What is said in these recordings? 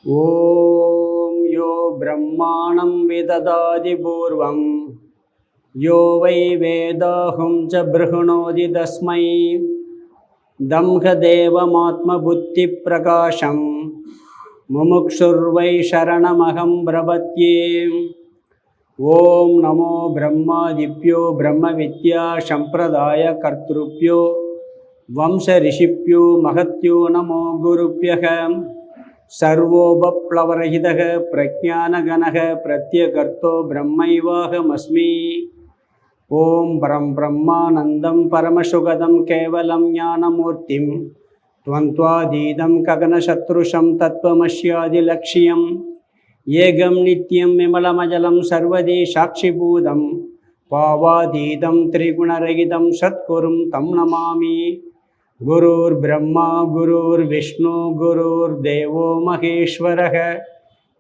ஓம் யோ பிரம்மாணம் விததாதி பூர்வம் யோ வை வேதாஹும் ச ப்ருஹுணோதி தஸ்மை தம்ஹதேவமாத்ம புத்தி பிரகாசம் முமுக்ஷுர்வை சரணமகம் பிரபத்யே. ஓம் நமோ பிரம்மாதிப்யோ பிரம்ம வித்யா சம்பிரதாய கர்த்ருப்யோ வம்ச ரிஷிப்யோ மகத்யோ நமோ குருப்யக. சர்வோபப்ளவரஹிதः பிரஜானகணः பிரத்யகர்த்தோ பிரம்மைவாஹமஸ்மி. ஓம் பரம் பிரம்மானந்தம் பரமசுகதம் கேவலம் ஞானமூர்த்திம் த்வந்த்வாதீதம் ககனசத்ருஷம் தத்வமஸ்யாதிலக்ஷ்யம் ஏகம் நித்யம் விமலமஜலம் சர்வதி சாட்சிபூதம் பாவாதீதம் திரிகுணரகிதம் சத்குரும் தம் நமாமி. குருர் பிரம்மா குருர் விஷ்ணு குருர் தேவோ மகேஸ்வரः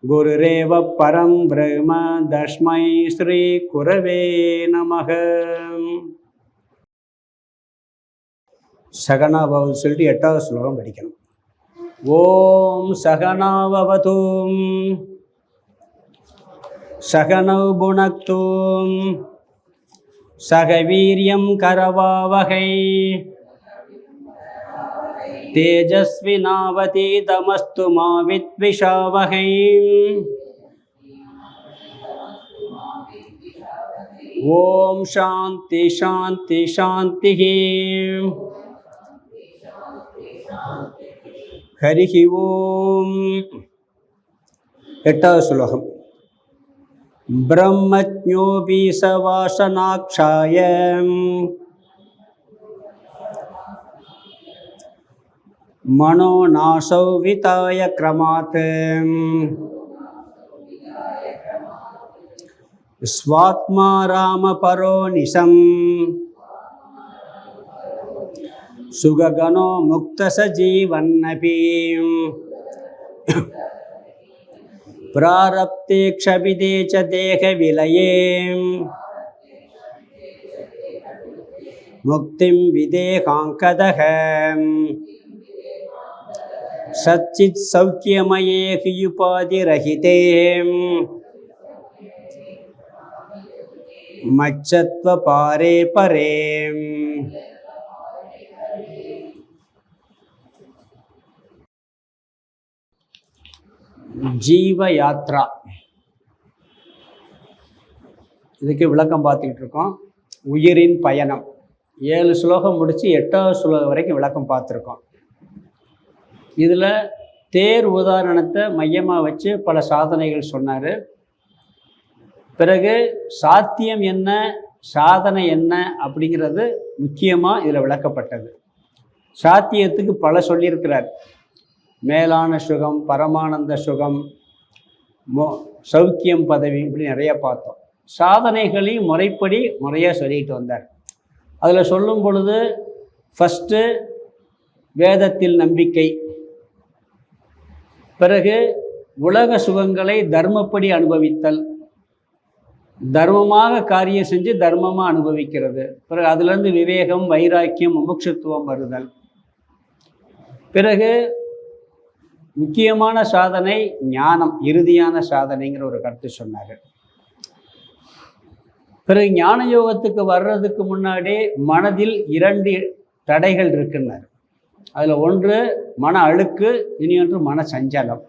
குருரேவ பரம் பிரம்ம தஸ்மை ஸ்ரீ குரவே நமக. சகனாபவது சொல்லிட்டு 8வது ஸ்லோகம் படிக்கணும். ஓம் சகனாவவதூம் சகனௌ புனக்தூம் சகவீர்யம் கரவாவகை தேஜஸ்வினாவதீதமஸ்து மா வித்விஷாவகை. ஓம் சாந்தி சாந்தி சாந்தி. ஹரிஹி ஓம். 8வது ஸ்லோகம். பிரம்மஜ்ஞோபி சவாசனாக்ஷாய மனோ நாசௌ விதாய க்ரமாத் ஸ்வாத்மா ராம பரோ நிசம் சுககனோ முக்த சஜீவன்னபி பிராரப்தே க்ஷபிதே ச தேக விலயே முக்திம் விதேகாங்கதஹ சச்சித் சௌக்கியமயே ஹியுபாதிரஹிதே மச்சத்வ பாரே பரே. ஜீவ யாத்ரா, இதுக்கு விளக்கம் பார்த்துக்கிட்டு இருக்கோம். உயிரின் பயணம் 7 ஸ்லோகம் முடித்து 8வது ஸ்லோகம் வரைக்கும் விளக்கம் பார்த்துருக்கோம். இதில் தேர் உதாரணத்தை மையமாக வச்சு பல சாதனைகள் சொன்னார். பிறகு சாத்தியம் என்ன, சாதனை என்ன அப்படிங்கிறது முக்கியமாக இதில் விளக்கப்பட்டது. சாத்தியத்துக்கு பல சொல்லியிருக்கிறார். மேலான சுகம், பரமானந்த சுகம், சௌக்கியம், பதவி, இப்படி நிறைய பார்த்தோம். சாதனைகளையும் முறையாக சொல்லிட்டு வந்தார். அதில் சொல்லும் பொழுது ஃபஸ்ட்டு வேதத்தில் நம்பிக்கை, பிறகு உலக சுகங்களை தர்மப்படி அனுபவித்தல், தர்மமாக காரியம் செஞ்சு தர்மமாக அனுபவிக்கிறது, பிறகு அதிலிருந்து விவேகம், வைராக்கியம், முமுட்சுத்துவம் வருதல், பிறகு முக்கியமான சாதனை ஞானம், இறுதியான சாதனைங்கிற ஒரு கருத்து சொன்னார். பிறகு ஞான யோகத்துக்கு வர்றதுக்கு முன்னாடி மனதில் 2 தடைகள் இருக்குன்னார். அதில் ஒன்று மன அழுக்கு, இனி ஒன்று மன சஞ்சலம்.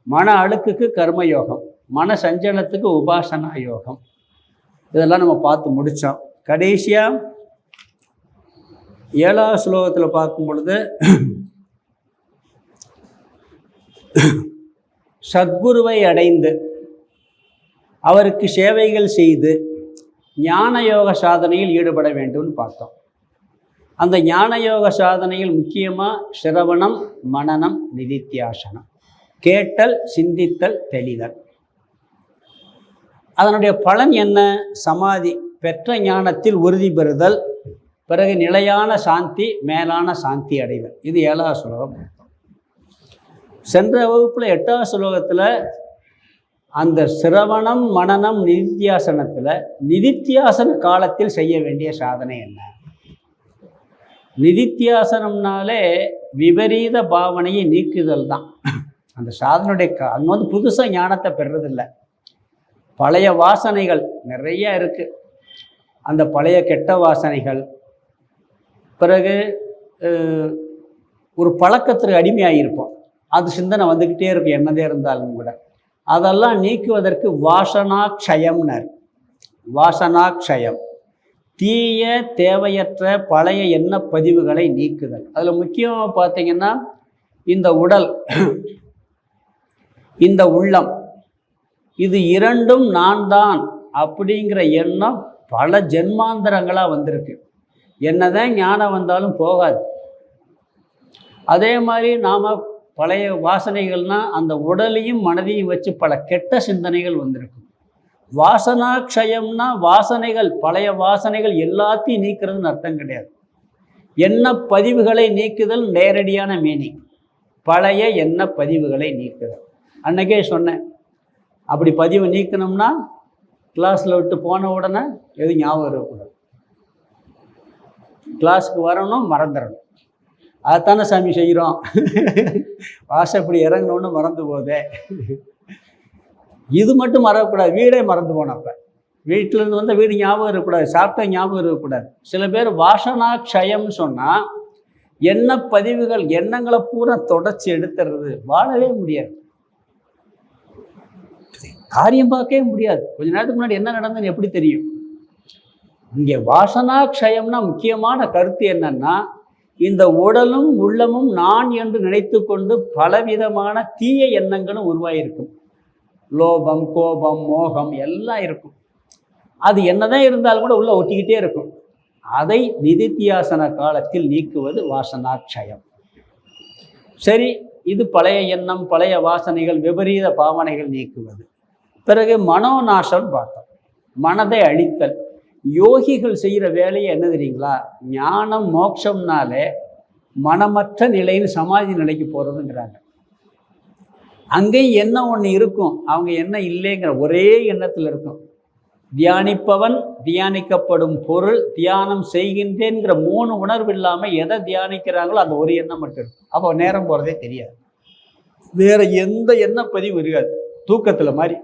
மன அழுக்குக்கு கர்மயோகம், மன சஞ்சலத்துக்கு உபாசனா யோகம். இதெல்லாம் நம்ம பார்த்து முடித்தோம். கடைசியாக 7வது ஸ்லோகத்தில் பார்க்கும் பொழுது சத்குருவை அடைந்து அவருக்கு சேவைகள் செய்து ஞான யோக சாதனையில் ஈடுபட வேண்டும்னு பார்த்தோம். அந்த ஞான யோக சாதனையில் முக்கியமாக சிரவணம், மனனம், நிதித்தியாசனம், கேட்டல், சிந்தித்தல், தெளிதல். அதனுடைய பலன் என்ன? சமாதி, பெற்ற ஞானத்தில் உறுதி பெறுதல், பிறகு நிலையான சாந்தி, மேலான சாந்தி அடைதல். இது 7வது ஸ்லோகம். சென்ற வகுப்பில் 8வது ஸ்லோகத்தில் அந்த சிரவணம், மனனம், நிதித்தியாசனத்தில் நிதித்தியாசன காலத்தில் செய்ய வேண்டிய சாதனை என்ன? நிதித்தியாசனம்னாலே விபரீத பாவனையை நீக்குதல் தான். அந்த சாதனுடைய அங்கே வந்து புதுசாக ஞானத்தை பெறுறதில்லை. பழைய வாசனைகள் நிறைய இருக்குது. அந்த பழைய கெட்ட வாசனைகள், பிறகு ஒரு பழக்கத்திற்கு அடிமையாகிருப்போம். அது சிந்தனை வந்துக்கிட்டே இருக்கும் என்னதே இருந்தாலும் கூட. அதெல்லாம் நீக்குவதற்கு வாசனாக்ஷயம்னர். வாசனாக்ஷயம், தீய தேவையற்ற பழைய எண்ண பதிவுகளை நீக்குதல். அதில் முக்கியமாக பார்த்தீங்கன்னா இந்த உடல், இந்த உள்ளம், இது இரண்டும் நான் தான் அப்படிங்கிற எண்ணம் பல ஜென்மாந்தரங்களாக வந்திருக்கு. என்னதான் ஞானம் வந்தாலும் போகாது. அதே மாதிரி நாம் பழைய வாசனைகள்னால் அந்த உடலையும் மனதையும் வச்சு பல கெட்ட சிந்தனைகள் வந்திருக்கு. வாசனாக்ஷயம்னா வாசனைகள், பழைய வாசனைகள் எல்லாத்தையும் நீக்கிறதுன்னு அர்த்தம் கிடையாது. எண்ண பதிவுகளை நீக்குதல் நேரடியான மீனிங். பழைய எண்ண பதிவுகளை நீக்குதல். அன்னைக்கே சொன்னேன், அப்படி பதிவை நீக்கணும்னா கிளாஸில் விட்டு போன உடனே எதுவும் ஞாபகம் இருக்கக்கூடாது. கிளாஸுக்கு வரணும், மறந்துடணும். அதைத்தானே சாமி செய்கிறோம். வாசப்படி இறங்கணுன்னு மறந்து போதே. இது மட்டும் மறக்கக்கூடாது, வீடே மறந்து போனப்போ. வீட்டிலேருந்து வந்து வீடு ஞாபகம் இருக்கக்கூடாது, சாப்பிட்டா ஞாபகம் இருக்கக்கூடாது. சில பேர் வாசனாக்ஷயம்னு சொன்னால் எண்ண பதிவுகள், எண்ணங்களை பூரா தொடச்சி எடுத்துறது. வாழவே முடியாது, காரியம் பார்க்கவே முடியாது. கொஞ்ச நேரத்துக்கு முன்னாடி என்ன நடந்ததுன்னு எப்படி தெரியும்? இங்கே வாசனாக்ஷயம்னா முக்கியமான கருத்து என்னன்னா, இந்த உடலும் உள்ளமும் நான் என்று நினைத்து கொண்டு பலவிதமான தீய எண்ணங்களும் உருவாகியிருக்கும். லோபம், கோபம், மோகம் எல்லாம் இருக்கும். அது என்னதான் இருந்தாலும் கூட உள்ள ஒட்டிக்கிட்டே இருக்கும். அதை நிதித்தியாசன காலத்தில் நீக்குவது வாசனாக்ஷயம். சரி, இது பழைய எண்ணம், பழைய வாசனைகள், விபரீத பாவனைகள் நீக்குவது. பிறகு மனோநாசம் பார்த்தோம், மனதை அழித்தல். யோகிகள் செய்கிற வேலையை என்ன தெரியுங்களா? ஞானம் மோட்சம்னாலே மனமற்ற நிலையில் சமாதி நிலைக்கு போகிறதுங்கிறாங்க. அங்கேயும் எண்ணம் ஒன்று இருக்கும், அவங்க எண்ணம் இல்லைங்கிற ஒரே எண்ணத்தில் இருக்கும். தியானிப்பவன், தியானிக்கப்படும் பொருள், தியானம் செய்கின்றேங்கிற 3 உணர்வு இல்லாமல் எதை தியானிக்கிறாங்களோ அந்த ஒரு எண்ணம் மட்டும் இருக்கும். அப்போ நேரம் போகிறதே தெரியாது, வேறு எந்த எண்ணப்பதிவு இருக்காது. தூக்கத்தில் மாதிரி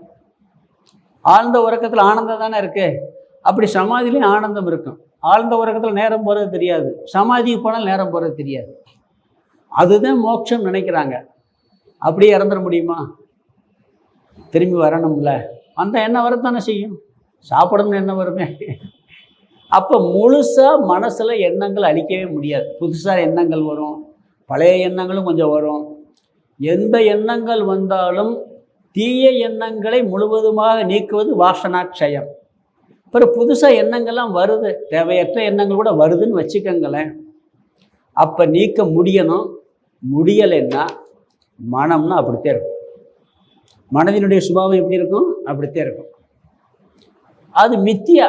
ஆழ்ந்த உறக்கத்தில் ஆனந்தம் தானே இருக்கு. அப்படி சமாதியிலையும் ஆனந்தம் இருக்கும். ஆழ்ந்த உறக்கத்தில் நேரம் போகிறது தெரியாது, சமாதிக்கு போனால் நேரம் போகிறது தெரியாது. அதுதான் மோட்சம் நினைக்கிறாங்க. அப்படியே இறந்துட முடியுமா? திரும்பி வரணும்ல. அந்த எண்ணம் வரத்தானே செய்யும். சாப்பிடணும்னு எண்ணம் வருமே. அப்போ முழுசாக மனசில் எண்ணங்கள் அழிக்கவே முடியாது. புதுசாக எண்ணங்கள் வரும், பழைய எண்ணங்களும் கொஞ்சம் வரும். எந்த எண்ணங்கள் வந்தாலும் தீய எண்ணங்களை முழுவதுமாக நீக்குவது வாசனாக்ஷயம். அப்புறம் புதுசாக எண்ணங்கள்லாம் வருது, தேவையற்ற எண்ணங்கள் கூட வருதுன்னு வச்சுக்கோங்களேன். அப்போ நீக்க முடியணும். முடியலைன்னா மனம்னா அப்படித்தான் இருக்கும். மனதினுடைய சுபாவம் எப்படி இருக்கும்? அப்படித்தான் இருக்கும். அது மித்தியா.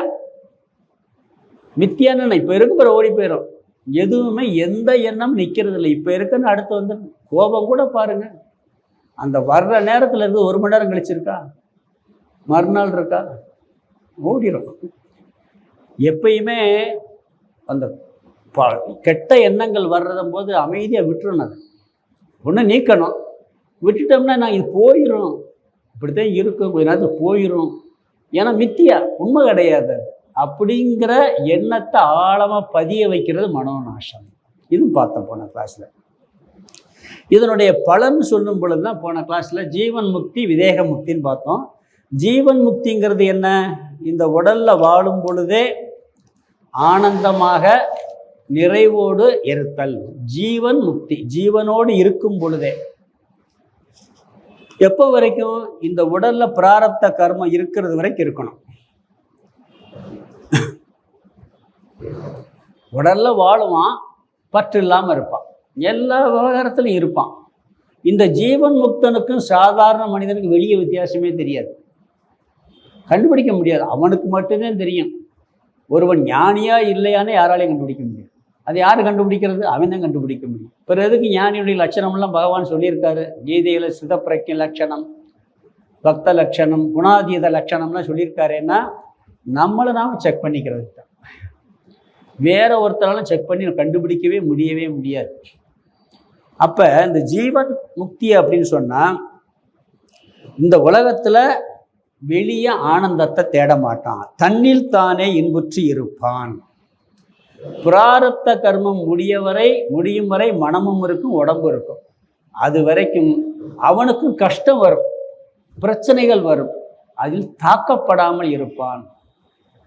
மித்தியான்னு இப்போ இருக்கிற ஓடி போயிடும். எதுவுமே எந்த எண்ணம் நிற்கிறது இல்லை. இப்போ இருக்குன்னு அடுத்து வந்து கோபம் கூட பாருங்க, அந்த வர்ற நேரத்தில் இருந்து 1 மணி நேரம் கழிச்சிருக்கா, மறுநாள் இருக்கா, ஓடிடும். எப்பயுமே அந்த கெட்ட எண்ணங்கள் வர்றதும் போது அமைதியாக விட்டுறணும். அதை ஒன்று நீக்கணும். விட்டுட்டோம்னா நான் இது போயிடும், இப்படித்தான் இருக்கும், கொஞ்ச நேரத்தில் போயிடும். ஏன்னா மித்தியா, உண்மை கிடையாது. அப்படிங்கிற எண்ணத்தை ஆழமாக பதிய வைக்கிறது மனோநாசம். இது பார்த்தோம் போன கிளாஸில். இதனுடைய பலன் சொல்லும் பொழுது தான் போன கிளாஸில் ஜீவன் முக்தி, விதேக முக்தின்னு பார்த்தோம். ஜீவன் முக்திங்கிறது என்ன? இந்த உடலில் வாழும் பொழுதே ஆனந்தமாக நிறைவோடு இருத்தல். ஜீவன் முக்தி, ஜீவனோடு இருக்கும் பொழுதே. எப்போ வரைக்கும்? இந்த உடல்ல பிராரப்த கர்மம் இருக்கிறது வரைக்கும் இருக்கணும். உடல்ல வாழுவான், பற்று இல்லாமல் இருப்பான், எல்லா விவகாரத்திலும் இருப்பான். இந்த ஜீவன் முக்தனுக்கும் சாதாரண மனிதனுக்கு வெளியே வித்தியாசமே தெரியாது, கண்டுபிடிக்க முடியாது. அவனுக்கு மட்டும்தான் தெரியும். ஒருவன் ஞானியா இல்லையான்னு யாராலையும் கண்டுபிடிக்க முடியாது. அது யார் கண்டுபிடிக்கிறது? அவன் தான் கண்டுபிடிக்க முடியும். பிறகு எதுக்கு ஞானியுடைய லட்சணம்லாம் பகவான் சொல்லியிருக்காரு கீதையில்? சிதப்பிரக்கிய லட்சணம், பக்த லட்சணம், குணாதீத லட்சணம்லாம் சொல்லியிருக்காருன்னா நம்மளை நாம் செக் பண்ணிக்கிறது தான். வேற ஒருத்தராலும் செக் பண்ணி கண்டுபிடிக்கவே முடியவே முடியாது. அப்போ இந்த ஜீவன் முக்தி அப்படின்னு சொன்னால் இந்த உலகத்தில் வெளியே ஆனந்தத்தை தேட மாட்டான், தன்னில் தானே இன்புற்றி இருப்பான். பிராரப்த கர்மம் முடியும் வரை மனமும் இருக்கும், உடம்பு இருக்கும். அது வரைக்கும் அவனுக்கும் கஷ்டம் வரும், பிரச்சனைகள் வரும், அதில் தாக்கப்படாமல் இருப்பான்.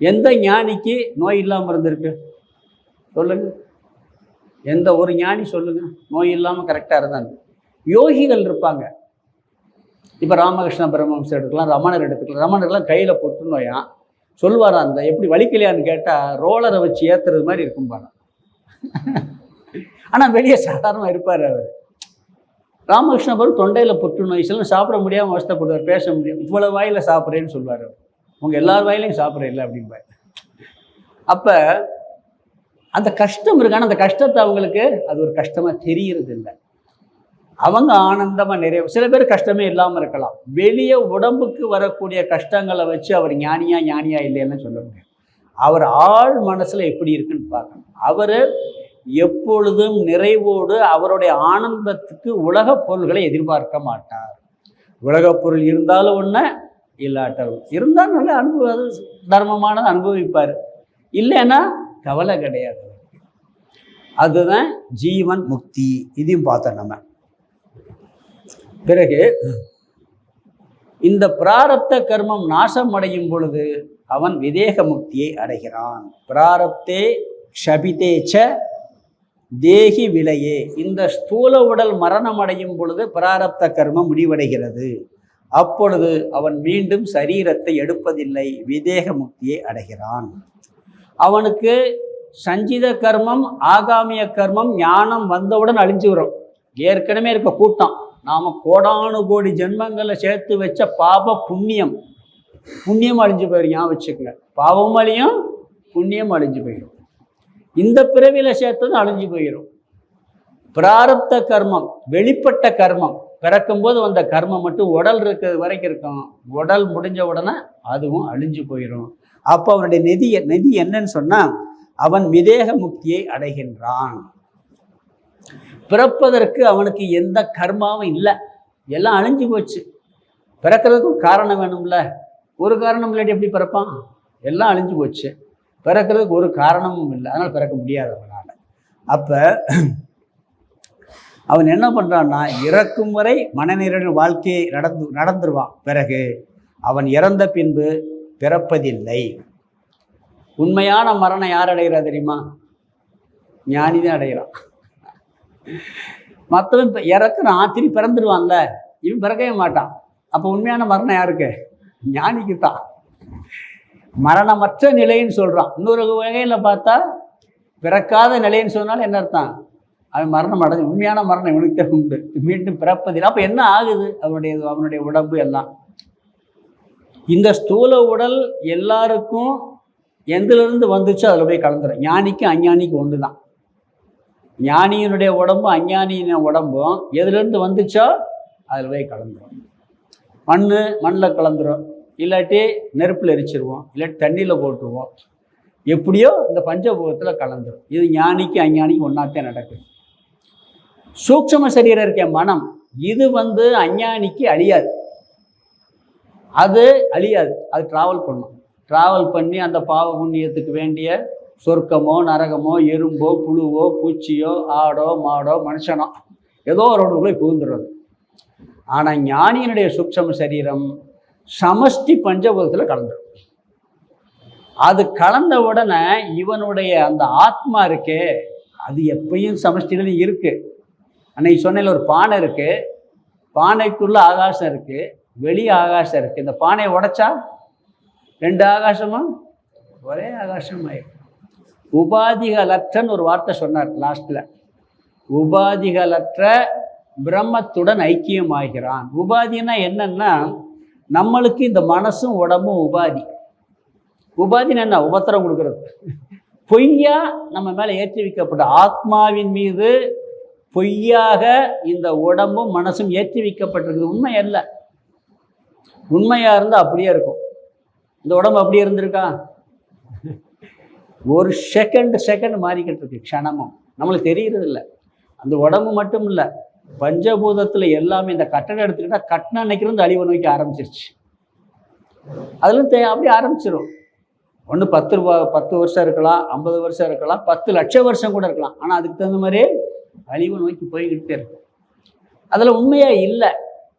எந்த ஞானிக்கு நோய் இல்லாமல் இருந்திருக்கு சொல்லுங்க? எந்த ஒரு ஞானி சொல்லுங்க நோய் இல்லாமல் கரெக்டாக இருந்தாங்க? யோகிகள் இருப்பாங்க. இப்போ ராமகிருஷ்ண பரமஹம்சர் எடுத்துக்கலாம், ரமணர் எடுத்துக்கலாம். ரமணர்லாம் கையில் பொட்டு நோயான் சொல்வாரா, அந்த எப்படி வலிக்கலையான்னு கேட்டால் ரோலரை வச்சு ஏற்றுறது மாதிரி இருக்கும் பாரு. ஆனால் வெளியே சாதாரணமாக இருப்பார் அவர். ராமகிருஷ்ண பரம் தொண்டையில் புற்றுநோய், சில சாப்பிட முடியாமல் அவஸ்தைப்படுவார், பேச முடியும். இவ்வளோ வாயில் சாப்பிட்றேன்னு சொல்லுவார் அவர். உங்கள் எல்லார் வாயிலையும் சாப்பிட்றேன் இல்லை அப்படிம்பார். அப்போ அந்த கஷ்டம் இருக்கு, ஆனால் அந்த கஷ்டத்தை அவங்களுக்கு அது ஒரு கஷ்டமாக தெரியறது இல்லை. அவங்க ஆனந்தமாக நிறைய, சில பேர் கஷ்டமே இல்லாமல் இருக்கலாம். வெளியே உடம்புக்கு வரக்கூடிய கஷ்டங்களை வச்சு அவர் ஞானியா இல்லைன்னு சொல்ல முடியும். அவர் ஆழ் மனசில் எப்படி இருக்குன்னு பார்க்கணும். அவர் எப்பொழுதும் நிறைவோடு அவருடைய ஆனந்தத்துக்கு உலகப் பொருள்களை எதிர்பார்க்க மாட்டார். உலகப் பொருள் இருந்தாலும் ஒன்று, இல்லாட்டாலும் இருந்தால் நல்ல அனுபவம், தர்மமானது அனுபவிப்பார், இல்லைன்னா கவலை கிடையாது. அதுதான் ஜீவன் முக்தி. இதையும் பார்த்தோம் நம்ம. பிறகு இந்த பிராரப்த கர்மம் நாசம் அடையும் பொழுது அவன் விதேக முக்தியை அடைகிறான். பிராரப்தே க்ஷபிதேச்ச தேகி விலையே. இந்த ஸ்தூல உடல் மரணம் அடையும் பொழுது பிராரப்த கர்மம் முடிவடைகிறது. அப்பொழுது அவன் மீண்டும் சரீரத்தை எடுப்பதில்லை, விதேக முக்தியை அடைகிறான். அவனுக்கு சஞ்சித கர்மம், ஆகாமிய கர்மம், ஞானம் வந்தவுடன் அழிஞ்சு வரும். ஏற்கனவே இருக்க கூட்டம், நாம் கோடானு கோடி ஜென்மங்களில் சேர்த்து வச்ச பாப புண்ணியம் அழிஞ்சு போயிடும். ஞாபகம் வச்சுக்கங்க, பாவம் அழியும், புண்ணியம் அழிஞ்சு போயிடும். இந்த பிறவியில் சேர்த்ததும் அழிஞ்சு போயிடும். பிராரப்த கர்மம், வெளிப்பட்ட கர்மம், பிறக்கும்போது வந்த கர்மம் மட்டும் உடல் இருக்கிறது வரைக்கும் இருக்கும். உடல் முடிஞ்ச உடனே அதுவும் அழிஞ்சு போயிடும். அப்போ அவனுடைய நெதி என்னன்னு சொன்னால் அவன் விதேக முக்தியை அடைகின்றான். பிறப்பதற்கு அவனுக்கு எந்த கர்மாவும் இல்லை, எல்லாம் அழிஞ்சு போச்சு. பிறக்கிறதுக்கு ஒரு காரணம் வேணும்ல, ஒரு காரணம் இல்லாட்டி எப்படி பிறப்பான்? எல்லாம் அழிஞ்சு போச்சு, பிறக்கிறதுக்கு ஒரு காரணமும் இல்லை, அதனால் பிறக்க முடியாது அவனால். அப்போ அவன் என்ன பண்ணுறான்னா, இறக்கும் வரை மனநிறைவு வாழ்க்கையை நடந்துருவான். பிறகு அவன் இறந்த பின்பு பிறப்பதில்லை. உண்மையான மரணம் யார் அடைகிறா தெரியுமா? ஞானி தான் அடைகிறான். மற்றவன் இறக்குறான், திரும்பி பிறந்துடுவான்ல, இவன் பிறக்கவே மாட்டான். அப்போ உண்மையான மரணம் யாருக்கு? ஞானிக்கு தான். மரணமற்ற நிலைன்னு சொல்கிறான். இன்னொரு வகையில் பார்த்தா பிறக்காத நிலைன்னு சொன்னாலும் என்ன அர்த்தம்? அவன் மரணம் அடைஞ்சு, உண்மையான மரணம் இவனுக்கு தான் உண்டு, மீண்டும் பிறப்பதில்லை. அப்போ என்ன ஆகுது? அவனுடைய உடம்பு எல்லாம், இந்த ஸ்தூல உடல் எல்லாருக்கும் எந்திலிருந்து வந்துச்சோ அதில் போய் கலந்துடும். ஞானிக்கும் அஞ்ஞானிக்கும் ஒன்று தான். ஞானியினுடைய உடம்பும் அஞ்ஞானியின் உடம்பும் எதுலேருந்து வந்துச்சோ அதில் போய் கலந்துடும். மண்ணில் கலந்துரும், இல்லாட்டி நெருப்பில் எரிச்சிருவோம், இல்லாட்டி தண்ணியில் போட்டுருவோம். எப்படியோ இந்த பஞ்சபூதத்தில் கலந்துடும். இது ஞானிக்கு அஞ்ஞானிக்கு ஒன்றாத்தான் நடக்குது. சூக்ஷ்ம சரீரம் இருக்க மனம், இது அஞ்ஞானிக்கு அழியாது, அது அழியாது. அது ட்ராவல் பண்ணும். ட்ராவல் பண்ணி அந்த பாவ புண்ணியத்துக்கு வேண்டிய சொர்க்கமோ நரகமோ எறும்போ புழுவோ பூச்சியோ ஆடோ மாடோ மனுஷனோ ஏதோ ஒரு போய் புகுந்துடுறது. ஆனால் ஞானியினுடைய சூக்ஷ்ம சரீரம் சமஷ்டி பஞ்சபூதத்தில் கலந்துடும். அது கலந்த உடனே இவனுடைய அந்த ஆத்மா இருக்கே, அது எப்பயும் சமஷ்டியில இருக்கு. அன்னைக்கு சொன்ன ஒரு பானை இருக்கு, பானைக்குள்ள ஆகாசம் இருக்கு, வெளியே ஆகாசம் இருக்கு. இந்த பானையை உடைச்சா ரெண்டு ஆகாசமும் ஒரே ஆகாசமாயிடும். உபாதிகளற்றன்னு ஒரு வார்த்தை சொன்னார் லாஸ்ட்ல. உபாதிகளற்ற பிரம்மத்துடன் ஐக்கியமாகிறான். உபாதினா என்னன்னா, நம்மளுக்கு இந்த மனசும் உடம்பும் உபாதி. உபாதின்னு என்ன? உபத்திரம் கொடுக்கறது. பொய்யா நம்ம மேலே ஏற்றி வைக்கப்பட்ட ஆத்மாவின் மீது பொய்யாக இந்த உடம்பும் மனசும் ஏற்றி வைக்கப்பட்டிருக்குது. உண்மை அல்ல. உண்மையாக இருந்தால் அப்படியே இருக்கும். இந்த உடம்பு அப்படியே இருந்திருக்கா? ஒரு செகண்ட் மாறிக்கிட்டு இருக்கு, க்ஷணமும் நம்மளுக்கு தெரியறது இல்லை. அந்த உடம்பு மட்டும் இல்லை, பஞ்சபூதத்தில் எல்லாமே. இந்த கட்டடம் எடுத்துக்கிட்டால் கட்டின அன்னைக்கு இருந்து அழிவை நோக்கி ஆரம்பிச்சிருச்சு. அதிலும் அப்படியே ஆரம்பிச்சிடும். ஒன்று 10 வருஷம் இருக்கலாம், 50 வருஷம் இருக்கலாம், 10 லட்சம் வருஷம் கூட இருக்கலாம். ஆனால் அதுக்கு தகுந்த மாதிரி அழிவை நோக்கி போய்கிட்டே இருக்கும். அதில் உண்மையாக இல்லை,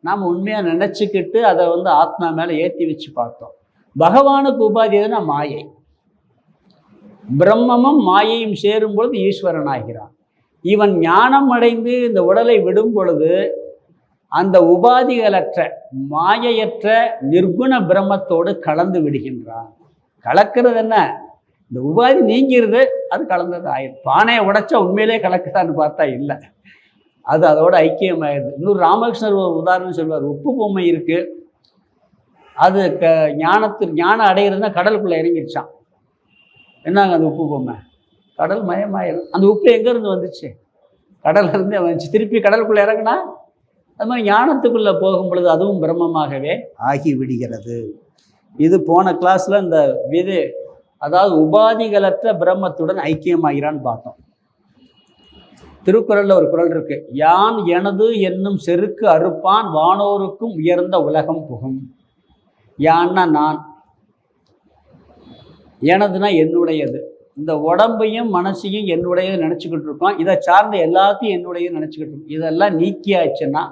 நாம் உண்மையாக நினச்சிக்கிட்டு அதை ஆத்மா மேலே ஏற்றி வச்சு பார்த்தோம். பகவானுக்கு உபாதி எதுனா மாயை. பிரம்மமும் மாயையும் சேரும் பொழுது ஈஸ்வரன் ஆகிறான். இவன் ஞானம் அடைந்து இந்த உடலை விடும் பொழுது அந்த உபாதிகளற்ற மாயையற்ற நிர்குண பிரம்மத்தோடு கலந்து விடுகின்றான். கலக்கிறது என்ன? இந்த உபாதி நீங்கிறது, அது கலந்தது ஆயிடும். பானையை உடைச்சா உண்மையிலே கலக்குதான்னு பார்த்தா இல்லை, அது அதோட ஐக்கியமாயிடுது. இன்னொரு ராமகிருஷ்ணர் ஒரு உதாரணம் சொல்வார். உப்பு பொம்மை இருக்கு, அது ஞானம் அடைகிறதுனா கடலுக்குள்ளே இறங்கிடுச்சான். என்னங்க அந்த உப்பு பொம்மை? கடல் மயமாயிடும். அந்த உப்பு எங்கேருந்து வந்துச்சு? கடல்லேருந்தே வந்துச்சு. திருப்பி கடலுக்குள்ளே இறங்கினா அது மாதிரி ஞானத்துக்குள்ளே போகும் பொழுது அதுவும் பிரம்மமாகவே ஆகி விடுகிறது. இது போன கிளாஸில் இந்த அதாவது உபாதிகளற்ற பிரம்மத்துடன் ஐக்கியமாகிறான்னு பார்த்தோம். திருக்குறளில் ஒரு குறள் இருக்கு, யான் எனது என்னும் செருக்கு அறுப்பான் வானோருக்கும் உயர்ந்த உலகம் புகும். யான்னா நான், எனதுனா என்னுடையது. இந்த உடம்பையும் மனசையும் என்னுடையது நினச்சிக்கிட்டு இருக்கோம். இதை சார்ந்த எல்லாத்தையும் என்னுடையது நினச்சிக்கிட்டு இருக்கோம். இதெல்லாம் நீக்கியாச்சுன்னா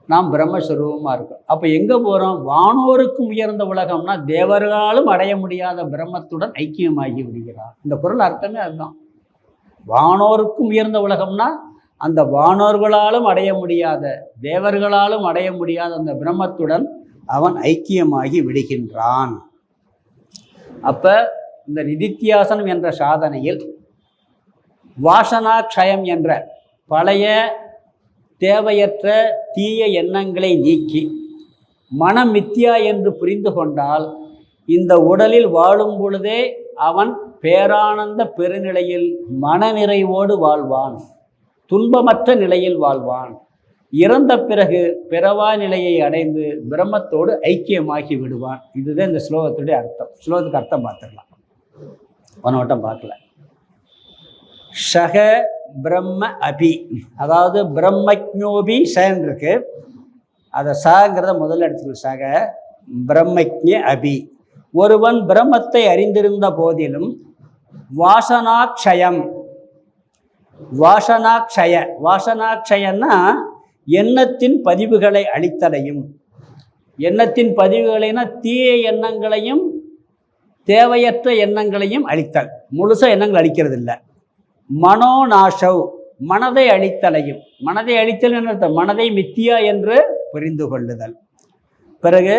நாம் பிரம்மஸ்வரூபமாக இருக்கும். அப்போ எங்கே போகிறோம்? வானோருக்கும் உயர்ந்த உலகம்னா தேவர்களாலும் அடைய முடியாத பிரம்மத்துடன் ஐக்கியமாகி விடுகிறார். இந்த பொருள் அர்த்தமே அதுதான். வானோருக்கும் உயர்ந்த உலகம்னா அந்த வானோர்களாலும் அடைய முடியாத, தேவர்களாலும் அடைய முடியாத அந்த பிரம்மத்துடன் அவன் ஐக்கியமாகி விடுகின்றான். அப்போ இந்த நிதித்தியாசனம் என்ற சாதனையில் வாசனாக்ஷயம் என்ற பழைய தேவையற்ற தீய எண்ணங்களை நீக்கி மனம் மித்யா என்று புரிந்து கொண்டால் இந்த உடலில் வாழும் பொழுதே அவன் பேரானந்த பெருநிலையில் மனநிறைவோடு வாழ்வான், துன்பமற்ற நிலையில் வாழ்வான். இறந்த பிறகு பிறவா நிலையை அடைந்து பிரம்மத்தோடு ஐக்கியமாகி விடுவான். இதுதான் இந்த ஸ்லோகத்துடைய அர்த்தம். ஸ்லோகத்துக்கு அர்த்தம் பார்த்துடலாம், ஒன்னோட்டம் பார்க்கல. ஷக பிரம்ம அபி, அதாவது பிரம்மஜ்ஞோபி சன் இருக்கு, அதை சங்கிறத முதல்ல எடுத்துக்கணும். சக பிரம்மஜ்ஞ அபி, ஒருவன் பிரம்மத்தை அறிந்திருந்த போதிலும் வாசனாக்ஷயம், வாசனாக்ஷயன்னா எண்ணத்தின் பதிவுகளை அழித்தலையும். எண்ணத்தின் பதிவுகளைனா தீய எண்ணங்களையும் தேவையற்ற எண்ணங்களையும் அழித்தல். முழுசாக எண்ணங்கள் அழிக்கிறது இல்லை. மனோநாசவ், மனதை அழித்தலையும். மனதை அழித்தல் என்ன? மனதை மித்தியா என்று புரிந்து கொள்ளுதல். பிறகு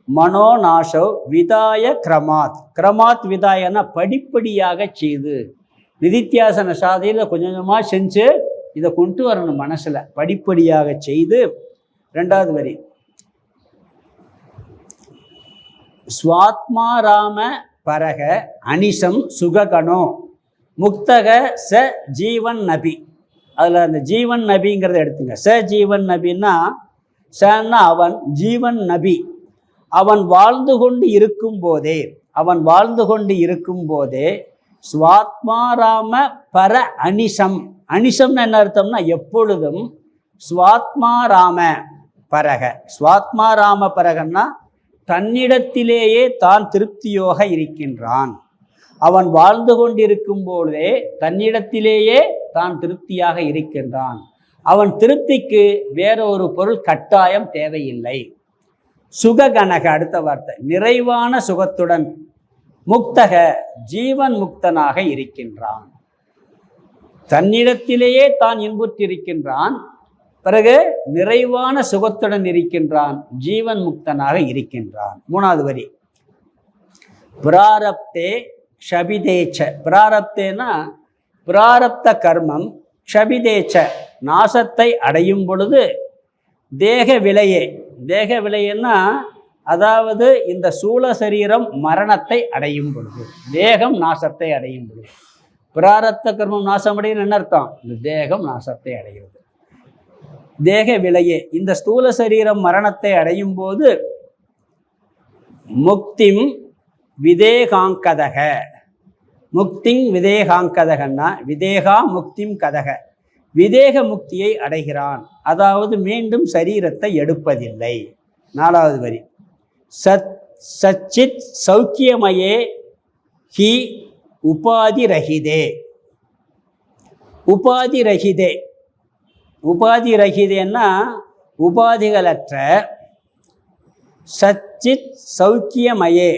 மனோநாசவ் விதாய கிரமாத், கிரமாத் விதாயன்னா படிப்படியாக செய்து. நிதித்தியாசன சாதையில் கொஞ்சம் கொஞ்சமாக செஞ்சு இதை கொண்டு வரணும் மனசில், படிப்படியாக செய்து. ரெண்டாவது வரி, ஸ்வாத்மாராம பரக அனிசம் சுககணோ முக்தக ச ஜீவன் நபி. அதில் அந்த ஜீவன் நபிங்கிறத எடுத்துங்க. ச ஜீவன் நபின்னா, சன்னா அவன், ஜீவன் நபி அவன் வாழ்ந்து கொண்டு இருக்கும் போதே, அவன் வாழ்ந்து கொண்டு இருக்கும் போதே ஸ்வாத்மாராம பர அனிசம். அனிசம்னு என்ன அர்த்தம்னா எப்பொழுதும். ஸ்வாத்மாராம பரக, ஸ்வாத்மாராம பரகன்னா தன்னிடத்திலேயே தான் திருப்தியோக இருக்கின்றான். அவன் வாழ்ந்து கொண்டிருக்கும் போதே தன்னிடத்திலேயே தான் திருப்தியாக இருக்கின்றான். அவன் திருப்திக்கு வேற ஒரு பொருள் கட்டாயம் தேவையில்லை. சுககனக, அடுத்த வார்த்தை, நிறைவான சுகத்துடன். முக்தக, ஜீவன் முக்தனாக இருக்கின்றான். தன்னிடத்திலேயே தான் இன்புற்றிருக்கின்றான். பிறகு நிறைவான சுகத்துடன் இருக்கின்றான், ஜீவன் முக்தனாக இருக்கின்றான். மூணாவது வரி, பிராரப்தே க்ஷபிதேச்ச. பிராரப்தேனா பிராரப்த கர்மம், க்ஷபிதேச்ச நாசத்தை அடையும் பொழுது தேக விலையே. தேக விலையன்னா அதாவது இந்த சூழ சரீரம் மரணத்தை அடையும் பொழுது, தேகம் நாசத்தை அடையும் பொழுது. பிராரப்த கர்மம் நாசம் அடையும் என்ன அர்த்தம்? இந்த தேகம் நாசத்தை அடைகிறது. தேக விலையே, இந்த ஸ்தூல சரீரம் மரணத்தை அடையும் போது முக்திம் விதேகாங்கதக, முக்திங் விதேகாங்கதகன்னா விதேகா முக்திம் கதக, விதேக முக்தியை அடைகிறான், அதாவது மீண்டும் சரீரத்தை எடுப்பதில்லை. 4வது வரி சச்சித் சௌக்கியமயே ஹி உபாதி ரஹிதே. உபாதி ரஹிதே, உபாதி ரஹிதேன்னா உபாதிகளற்ற, சச்சித் சௌக்கியமயே,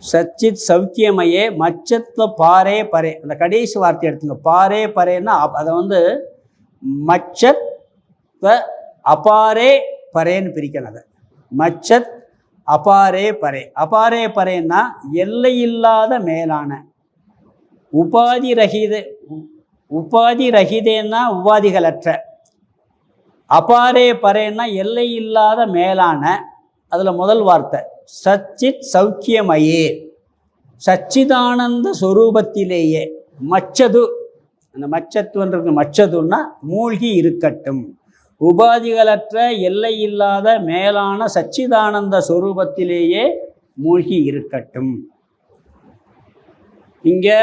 சச்சித் சௌக்கியமயே மச்சத்வ பாரே பரே. அந்த கடைசி வார்த்தை எடுத்துங்க. பாரே பரேன்னா அதை மச்சத்வ அபாரே பரேன்னு பிரிக்கணும். அதை மச்சத் அபாரே பரே. அபாரே பரேன்னா எல்லையில்லாத மேலான. உபாதி ரஹித, உபாதி ரஹிதேன்னா உபாதிகளற்ற. அபாரே பரேன்னா எல்லையில்லாத மேலான. அதில் முதல் வார்த்தை சச்சித் சௌக்கியமயே, சச்சிதானந்த சொரூபத்திலேயே. மச்சது, அந்த மச்சத்துன்றது மச்சதுன்னா மூழ்கி இருக்கட்டும். உபாதிகளற்ற எல்லையில்லாத மேலான சச்சிதானந்த சொரூபத்திலேயே மூழ்கி இருக்கட்டும். இங்கே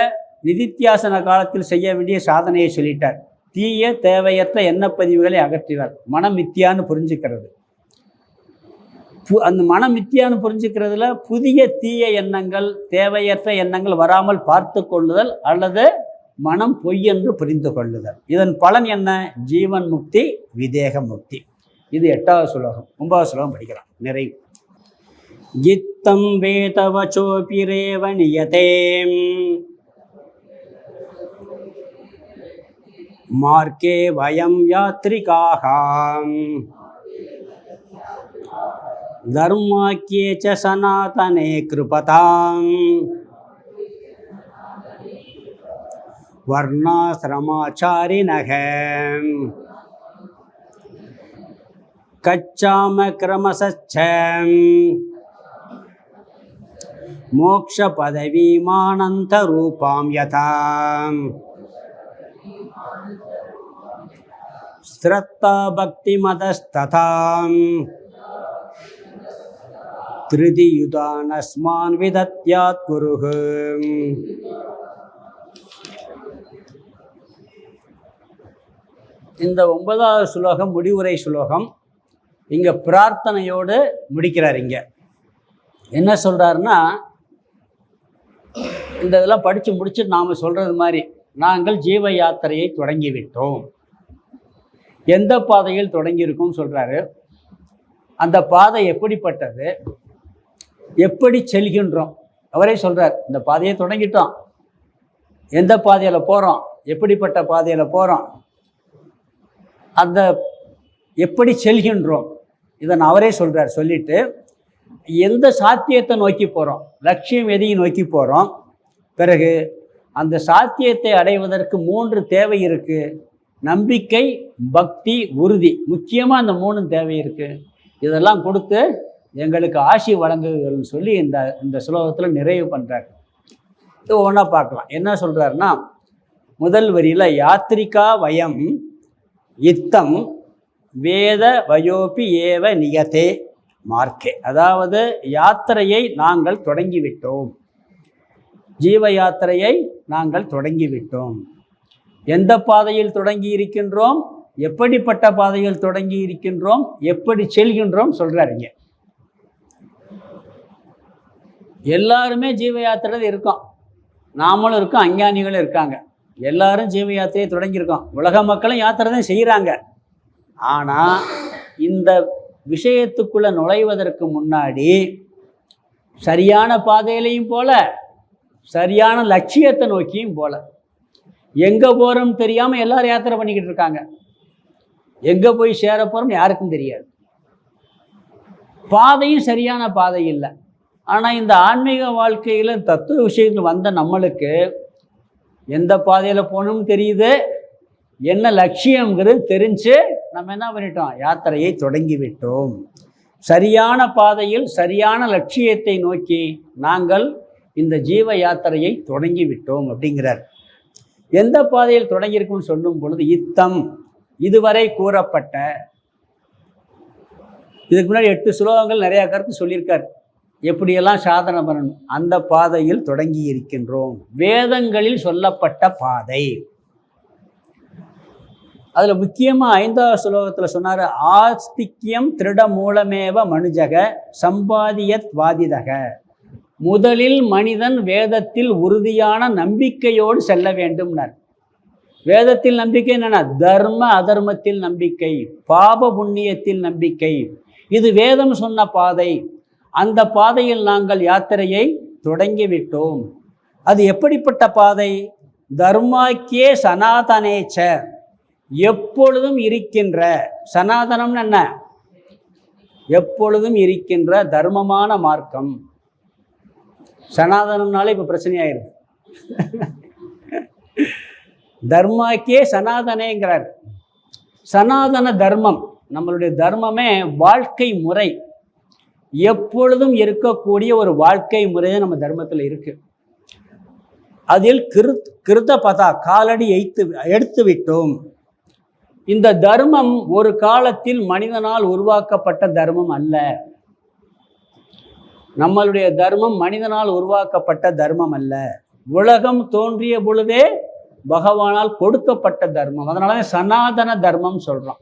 நிதித்தியாசன காலத்தில் செய்ய வேண்டிய சாதனையை சொல்லிட்டார். தீய தேவையற்ற எண்ணப்பதிவுகளை அகற்றினார். மனம் மித்தியான்னு புரிஞ்சுக்கிறது. அந்த மனம் மித்தியான்னு புரிஞ்சுக்கிறதுல புதிய தீய எண்ணங்கள், தேவையற்ற எண்ணங்கள் வராமல் பார்த்து கொள்ளுதல், அல்லது மனம் பொய் என்று புரிந்து கொள்ளுதல். இதன் பலன் என்ன? ஜீவன் முக்தி, விதேக முக்தி. இது 8வது ஸ்லோகம். 9வது ஸ்லோகம் படிக்கலாம். நிறைவு. கித்தம் வேதவச்சோபிரேவ நியதே மார்க்கே வயம் யாத்ரிகாஹ தர்மாக்கியே ச சனாதனே கிருபதாம் வர்ணாசிரமாச்சாரிணக கச்சாம கிரமசச்சம் மோக்ஷ பதவீமானந்த ரூபாம் யதாம் ஸ்ரத்தா பக்தி மதஸ்ததாம் திருதியுதானஸ்மான் விதத்யாத் குருஹு. இந்த 9வது ஸ்லோகம் முடிவுரை ஸ்லோகம். இங்கே பிரார்த்தனையோடு முடிக்கிறார். இங்கே என்ன சொல்கிறாருன்னா, இந்த இதெல்லாம் படித்து முடிச்சுட்டு நாம் சொல்கிறது மாதிரி நாங்கள் ஜீவ யாத்திரையை தொடங்கிவிட்டோம். எந்த பாதையில் தொடங்கியிருக்கோம் சொல்கிறாரு. அந்த பாதை எப்படிப்பட்டது, எப்படி செல்கின்றோம் அவரே சொல்கிறார். இந்த பாதையை தொடங்கிட்டோம், எந்த பாதையில் போகிறோம், எப்படிப்பட்ட பாதையில் போகிறோம், அந்த எப்படி செல்கின்றோம், இதை அவரே சொல்கிறார். சொல்லிட்டு எந்த சாத்தியத்தை நோக்கி போகிறோம், லட்சியம் எதையும் நோக்கி போகிறோம், பிறகு அந்த சாத்தியத்தை அடைவதற்கு 3 தேவை இருக்குது. நம்பிக்கை, பக்தி, உறுதி. முக்கியமாக அந்த 3 தேவை இருக்குது. இதெல்லாம் கொடுத்து எங்களுக்கு ஆசி வழங்குகள்னு சொல்லி இந்த ஸ்லோகத்தில் நிறைவு பண்ணுறாரு. இது ஒவ்வொன்றா பார்க்கலாம். என்ன சொல்கிறாருன்னா, முதல் வரியில் யாத்திரிகா வயம் இத்தம் வேத வயோபி ஏவ நியதே மார்க்கே. அதாவது யாத்திரையை நாங்கள் தொடங்கிவிட்டோம், ஜீவ யாத்திரையை நாங்கள் தொடங்கிவிட்டோம். எந்த பாதையில் தொடங்கி இருக்கின்றோம், எப்படிப்பட்ட பாதையில் தொடங்கி இருக்கின்றோம், எப்படி செல்கின்றோம் சொல்கிறாருங்க. எல்லாருமே ஜீவ யாத்திரையில் இருக்கோம், நாமளும் இருக்கோம், அஞ்ஞானிகளும் இருக்காங்க. எல்லாரும் ஜீவ யாத்திரையை தொடங்கியிருக்கோம். உலக மக்களும் யாத்திரை தான் செய்கிறாங்க. ஆனால் இந்த விஷயத்துக்குள்ளே நுழைவதற்கு முன்னாடி சரியான பாதையிலையும் போல, சரியான லட்சியத்தை நோக்கியும் போல. எங்கே போகிறோம் தெரியாமல் எல்லாரும் யாத்திரை பண்ணிக்கிட்டு இருக்காங்க. எங்கே போய் சேர போகிறோம்னு யாருக்கும் தெரியாது. பாதையும் சரியான பாதை இல்லை. ஆனால் இந்த ஆன்மீக வாழ்க்கையில் தத்துவ விஷயங்கள் வந்த நம்மளுக்கு எந்த பாதையில் போகணும்னு தெரியுது, என்ன லட்சியங்கிறது தெரிஞ்சு நம்ம என்ன பண்ணிட்டோம், யாத்திரையை தொடங்கி விட்டோம். சரியான பாதையில் சரியான லட்சியத்தை நோக்கி நாங்கள் இந்த ஜீவ யாத்திரையை தொடங்கி விட்டோம் அப்படிங்கிறார். எந்த பாதையில் தொடங்கியிருக்குன்னு சொல்லும் பொழுது இத்தம், இதுவரை கூறப்பட்ட, இதுக்கு முன்னாடி 8 ஸ்லோகங்கள் நிறையா கருத்து சொல்லியிருக்கார். எப்படியெல்லாம் சாதனை பண்ணணும் அந்த பாதையில் தொடங்கி இருக்கின்றோம். வேதங்களில் சொல்லப்பட்ட பாதை. அதில் முக்கியமாக 5வது ஸ்லோகத்தில் சொன்னார், ஆஸ்திக்யம் திருட மூலமேவ மனுஜக சம்பாதியத் வாதிதக. முதலில் மனிதன் வேதத்தில் உறுதியான நம்பிக்கையோடு செல்ல வேண்டும்னார். வேதத்தில் நம்பிக்கை என்னன்னா, தர்ம அதர்மத்தில் நம்பிக்கை, பாப புண்ணியத்தில் நம்பிக்கை. இது வேதம் சொன்ன பாதை. அந்த பாதையில் நாங்கள் யாத்திரையை தொடங்கிவிட்டோம். அது எப்படிப்பட்ட பாதை? தர்மாக்கியே சனாதனேச்ச, எப்பொழுதும் இருக்கின்ற. சனாதனம்னு என்ன? எப்பொழுதும் இருக்கின்ற தர்மமான மார்க்கம். சனாதனம்னாலே இப்போ பிரச்சனையாயிருக்கு. தர்மாக்கே சனாதனேங்கிறார். சனாதன தர்மம், நம்மளுடைய தர்மமே வாழ்க்கை முறை, எப்பொழுதும் இருக்கக்கூடிய ஒரு வாழ்க்கை முறையே நம்ம தர்மத்தில் இருக்கு. அதில் கிருத பதா, காலடி எடுத்து விட்டோம். இந்த தர்மம் ஒரு காலத்தில் மனிதனால் உருவாக்கப்பட்ட தர்மம் அல்ல. நம்மளுடைய தர்மம் மனிதனால் உருவாக்கப்பட்ட தர்மம் அல்ல. உலகம் தோன்றிய பொழுதே பகவானால் கொடுக்கப்பட்ட தர்மம். அதனால சனாதன தர்மம் சொல்றோம்.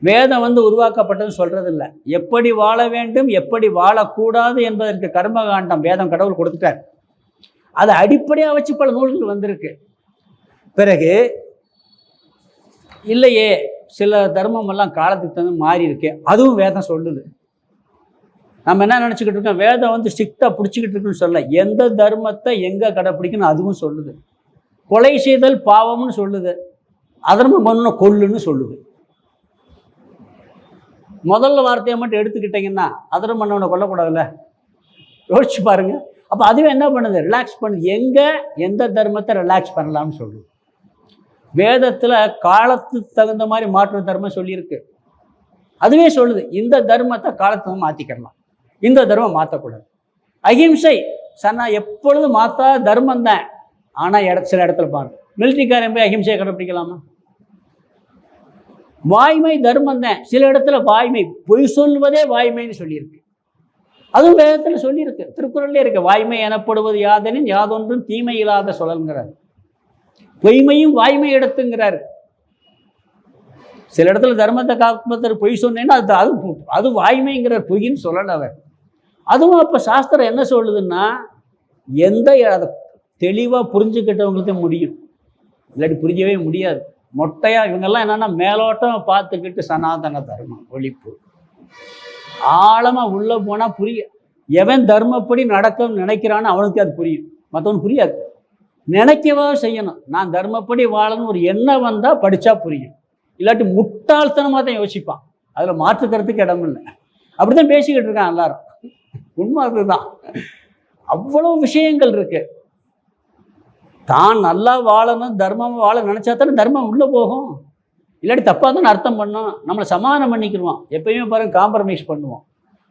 வேதம் உருவாக்கப்பட்டதுன்னு சொல்றது இல்லை. எப்படி வாழ வேண்டும், எப்படி வாழக்கூடாது என்பதற்கு கர்மகாண்டம் வேதம் கடவுள் கொடுத்துட்டார். அதை அடிப்படையாக வச்சு பல நூல்கள் வந்திருக்கு. பிறகு இல்லையே, சில தர்மம் எல்லாம் காலத்துக்கு தகுந்த மாறி இருக்கு, அதுவும் வேதம் சொல்லுது. நம்ம என்ன நினச்சிக்கிட்டு இருக்கோம், வேதம் ஸ்ட்ரிக்டாக பிடிச்சிக்கிட்டு இருக்குன்னு சொல்ல, எந்த தர்மத்தை எங்கே கடைப்பிடிக்கணும் அதுவும் சொல்லுது. கொலை செய்தல் பாவம்னு சொல்லுது, அதர்மம் பண்ணணும் கொல்லுன்னு சொல்லுது. முதல்ல வார்த்தையை மட்டும் எடுத்துக்கிட்டிங்கன்னா அதர்மம் பண்ணவனை கொல்லக்கூடாதுல்ல, யோசிச்சு பாருங்க. அப்போ அதுவே என்ன பண்ணுது, ரிலாக்ஸ் பண்ணுது. எங்கே எந்த தர்மத்தை ரிலாக்ஸ் பண்ணலாம்னு சொல்லுது. வேதத்தில் காலத்துக்கு தகுந்த மாதிரி மாற்று தர்மம் சொல்லியிருக்கு. அதுவே சொல்லுது, இந்த தர்மத்தை காலத்துக்கு மாற்றிக்கலாம், இந்த தர்மம் மாற்றக்கூடாது. அஹிம்சை எப்பொழுதும் மாற்றா தர்மம் தான். ஆனால் சில இடத்துல பாருங்க, மிலிட்ரிக்காரன் போய் அஹிம்சையை கடைப்பிடிக்கலாமா? வாய்மை தர்மம் தான். சில இடத்துல வாய்மை, பொய் சொல்வதே வாய்மைன்னு சொல்லியிருக்கு. அதுவும் வேதத்தில் சொல்லியிருக்கு, திருக்குறள்லேயே இருக்கு. வாய்மை எனப்படுவது யாதெனின் யாதொன்றும் தீமை இல்லாத சொல்லல்ங்கிறார். பொய்மையும் வாய்மை எடுத்துங்கிறார். சில இடத்துல தர்மத்தை காப்பதற்கு பொய் சொன்னேன்னா அது வாய்மைங்கிறார், பொய்ன்னு சொல்லலை அவர். அதுவும் அப்போ சாஸ்திரம் என்ன சொல்லுதுன்னா, எந்த அதை தெளிவாக புரிஞ்சுக்கிட்டவங்களுக்கு முடியும், இல்லாட்டி புரிஞ்சவே முடியாது. மொட்டையாக இவங்கெல்லாம் என்னென்னா மேலோட்டம் பார்த்துக்கிட்டு சனாதன தர்மம் ஒழிப்பு, ஆழமாக உள்ளே போனால் புரிய. எவன் தர்மப்படி நடக்கணும்னு நினைக்கிறான்னு அவனுக்கு அது புரியும், மற்றவனுக்கு புரியாது. நினைக்கவா செய்யணும், நான் தர்மப்படி வாழணும் ஒரு எண்ணம் வந்தால் படித்தா புரியும். இல்லாட்டி முட்டாள்தனமாக தான் யோசிப்பான், அதில் மாற்றுக்கிறதுக்கு இடம் இல்லை. அப்படி தான் பேசிக்கிட்டு இருக்கான் எல்லாரும். உண்மை அதுதான். அவ்வளோ விஷயங்கள் இருக்கு. தான் நல்லா வாழணும், தர்மமாக வாழ நினச்சா தானே தர்மம் உள்ளே போகும். இல்லாட்டி தப்பாக தானே அர்த்தம் பண்ணோம். நம்மளை சமாதானம் பண்ணிக்கிடுவோம். எப்பயுமே பாருங்க, காம்ப்ரமைஸ் பண்ணுவோம்.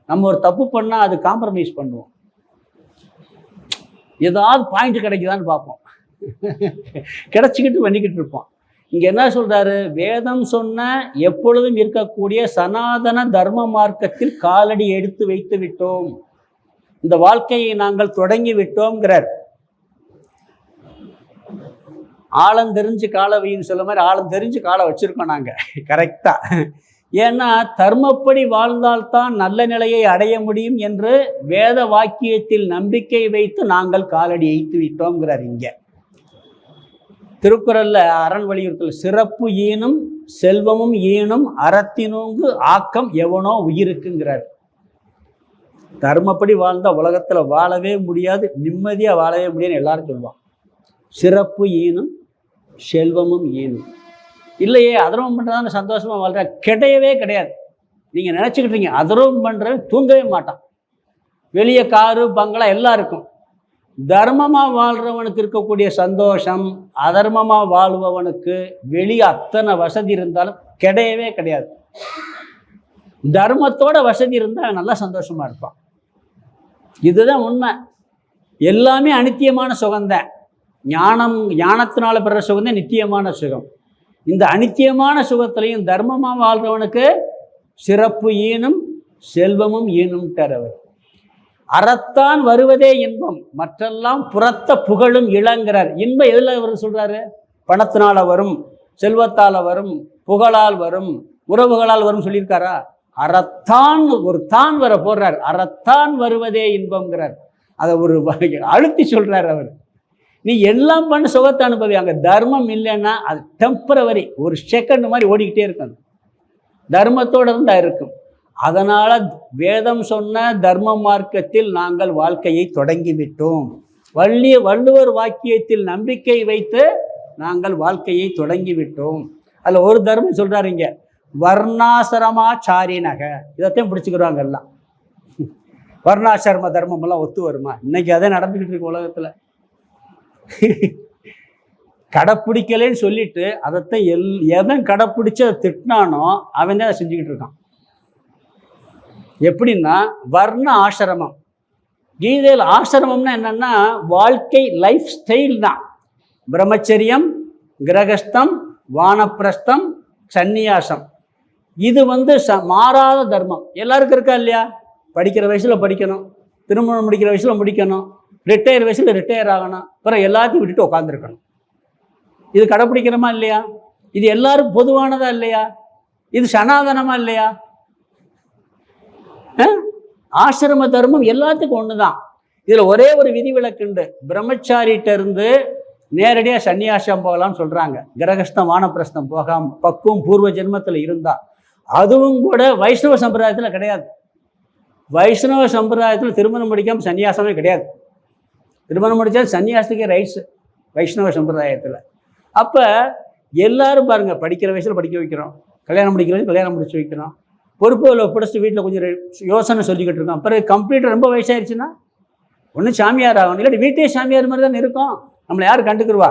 நம்ம ஒரு தப்பு பண்ணால் அது காம்ப்ரமைஸ் பண்ணுவோம். ஏதாவது பாயிண்ட் கிடைக்குதான்னு பார்ப்போம், கிடைச்சிக்கிட்டு பண்ணிக்கிட்டு இருப்போம். இங்கே என்ன சொல்கிறாரு, வேதம் சொன்ன எப்பொழுதும் இருக்கக்கூடிய சனாதன தர்ம மார்க்கத்தில் காலடி எடுத்து வைத்து விட்டோம், இந்த வாழ்க்கையை நாங்கள் தொடங்கி விட்டோம்ங்கிறார். ஆழம் தெரிஞ்சு காலை வைன்னு சொல்ல மாதிரி ஆழம் தெரிஞ்சு காலை வச்சுருக்கோம் நாங்கள் கரெக்டாக. ஏன்னா தர்மப்படி வாழ்ந்தால்தான் நல்ல நிலையை அடைய முடியும் என்று வேத வாக்கியத்தில் நம்பிக்கை வைத்து நாங்கள் காலடி வைத்து விட்டோங்கிறார். இங்கே திருக்குறளில் அரண் வலியுறுத்தல், சிறப்பு ஈனும் செல்வமும் ஈனும் அறத்தினோங்கு ஆக்கம் எவனோ உயிருக்குங்கிறார். தர்மப்படி வாழ்ந்தால் உலகத்தில் வாழவே முடியாது, நிம்மதியாக வாழவே முடியாதுன்னு எல்லாரும் சொல்லுவான். சிறப்பு ஈனும் செல்வமும் ஈனும். இல்லையே, அதர்வம் பண்ணுறதான சந்தோஷமாக வாழ்கிற கிடையவே கிடையாது. நீங்கள் நினச்சிக்கிட்டீங்க அதர்வம் பண்ணுறவன் தூங்கவே மாட்டான், வெளியே காரு பங்களா எல்லாம் இருக்கும். தர்மமாக வாழ்கிறவனுக்கு இருக்கக்கூடிய சந்தோஷம் அதர்மமாக வாழ்பவனுக்கு வெளியே அத்தனை வசதி இருந்தாலும் கிடையவே கிடையாது. தர்மத்தோட வசதி இருந்தால் நல்லா சந்தோஷமாக இருப்பான். இதுதான் உண்மை. எல்லாமே அனித்தியமான சுகம்தான். ஞானத்தினால பெற சுகம்தான் நித்தியமான சுகம். இந்த அனித்தியமான சுகத்திலையும் தர்மமாக வாழ்கிறவனுக்கு சிறப்பு ஈனும் செல்வமும் ஈனும்ட்டார் அவர். அறத்தான் வருவதே இன்பம், மற்றெல்லாம் புறத்த புகழும் இளங்கிறார். இன்பம் எதில் அவர் சொல்றாரு? பணத்தினால வரும், செல்வத்தால் வரும், புகழால் வரும், உறவுகளால் வரும் சொல்லியிருக்காரா? அறத்தான் ஒரு தான் வர போடுறார். அறத்தான் வருவதே இன்பம்ங்கிறார். அதை ஒரு அழுத்தி சொல்றார் அவர். நீ எல்லாம் பண்ண சுகத்தை அனுபவி. அங்கே தர்மம் இல்லைன்னா அது டெம்பரவரி, ஒரு செகண்ட் மாதிரி ஓடிக்கிட்டே இருக்கும். தர்மத்தோடு இருந்தால் இருக்கும். அதனால வேதம் சொன்ன தர்ம மார்க்கத்தில் நாங்கள் வாழ்க்கையை தொடங்கிவிட்டோம். வள்ளுவர் வாக்கியத்தில் நம்பிக்கை வைத்து நாங்கள் வாழ்க்கையை தொடங்கிவிட்டோம். அதில் ஒரு தர்மம் சொல்றாரு இங்க, வர்ணாசிரமாச்சாரினக. இதைத்தான் பிடிச்சுக்கிறாங்க எல்லாம். வர்ணாசிரம தர்மம் எல்லாம் ஒத்து வருமா? இன்னைக்கு அதே நடந்துகிட்டு இருக்கு உலகத்துல. கடைப்பிடிக்கலன்னு சொல்லிட்டு அதைத்தான் எவன் கடைப்பிடிச்சு அதை திட்டினானோ அவன் தான் அதை செஞ்சுக்கிட்டு இருக்கான். எப்படின்னா வர்ண ஆசிரமம். கீதையில் ஆசிரமம்னா என்னன்னா வாழ்க்கை லைஃப் ஸ்டைல் தான். பிரம்மச்சரியம், கிரகஸ்தம், வானப்பிரஸ்தம், சந்நியாசம். இது மாறாத தர்மம். எல்லாருக்கும் இருக்கா இல்லையா? படிக்கிற வயசில் படிக்கணும், திருமணம் முடிக்கிற வயசில் முடிக்கணும், ரிட்டையர் வயசில் ரிட்டையர் ஆகணும், அப்புறம் எல்லாத்தையும் விட்டுட்டு உட்காந்துருக்கணும். இது கடைப்பிடிக்கிறோமா இல்லையா? இது எல்லாரும் பொதுவானதா இல்லையா? இது சனாதனமா இல்லையா? ஆசிரம தர்மம் எல்லாத்துக்கும் ஒன்று தான். இதில் ஒரே ஒரு விதிவிலக்குண்டு. பிரம்மச்சாரிட்ட இருந்து நேரடியாக சன்னியாசம் போகலாம்னு சொல்கிறாங்க. கிரகஸ்தம் வானப்பிரஸ்தம் போகாமல் பக்குவம் பூர்வ ஜென்மத்தில் இருந்தால். அதுவும் கூட வைஷ்ணவ சம்பிரதாயத்தில் கிடையாது. வைஷ்ணவ சம்பிரதாயத்தில் திருமணம் முடிக்காமல் சன்னியாசமே கிடையாது. திருமணம் முடித்தா சன்னியாசத்துக்கே ரைட்ஸு வைஷ்ணவ சம்பிரதாயத்தில். அப்போ எல்லாரும் பாருங்கள், படிக்கிற வயசில் படிக்க வைக்கிறோம், கல்யாணம் முடிக்கிற வயசு கல்யாணம் முடிச்சு வைக்கிறோம், பொறுப்புகளை பிடிச்சி வீட்டில் கொஞ்சம் யோசனை சொல்லிக்கிட்டு இருக்கோம். பிறகு கம்ப்ளீட்டாக ரொம்ப வயசாகிடுச்சுன்னா ஒன்று சாமியார் ஆகணும், இல்லாட்டி வீட்டே சாமியார் மாதிரி தான் இருக்கும். நம்மளை யார் கண்டுக்குருவா?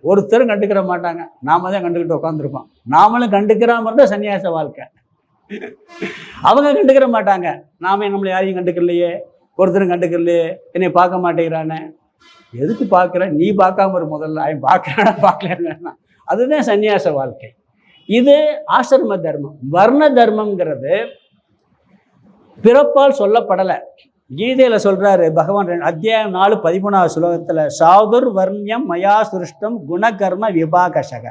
ஒருத்தரும் கண்டுக்கிற மாட்டாங்க. நாம தான் கண்டுக்கிட்டு உட்காந்துருப்போம். நாமளும் கண்டுக்கிற மாதிரி தான் சன்னியாச வாழ்க்கை. அவங்க கண்டுக்கிற மாட்டாங்க. நாம நம்மளை யாரையும் கண்டுக்கலையே, ஒருத்தரும் கண்டுக்கலையே, என்னை பார்க்க மாட்டேங்கிறானே. எதுக்கு பார்க்குறேன்? நீ பார்க்காம ஒரு முதல்ல அவன் பார்க்குறானா பார்க்கலன்னா. அதுதான் சன்னியாச வாழ்க்கை. இது ஆசிரம தர்மம். வர்ண தர்மங்கிறது பிறப்பால் சொல்லப்படலை. கீதையில் சொல்றாரு பகவான், அத்தியாயம் 4:13 ஸ்லோகத்தில், சாதுர் வர்ணியம் மயா சிருஷ்டம் குணகர்ம விபாகசக.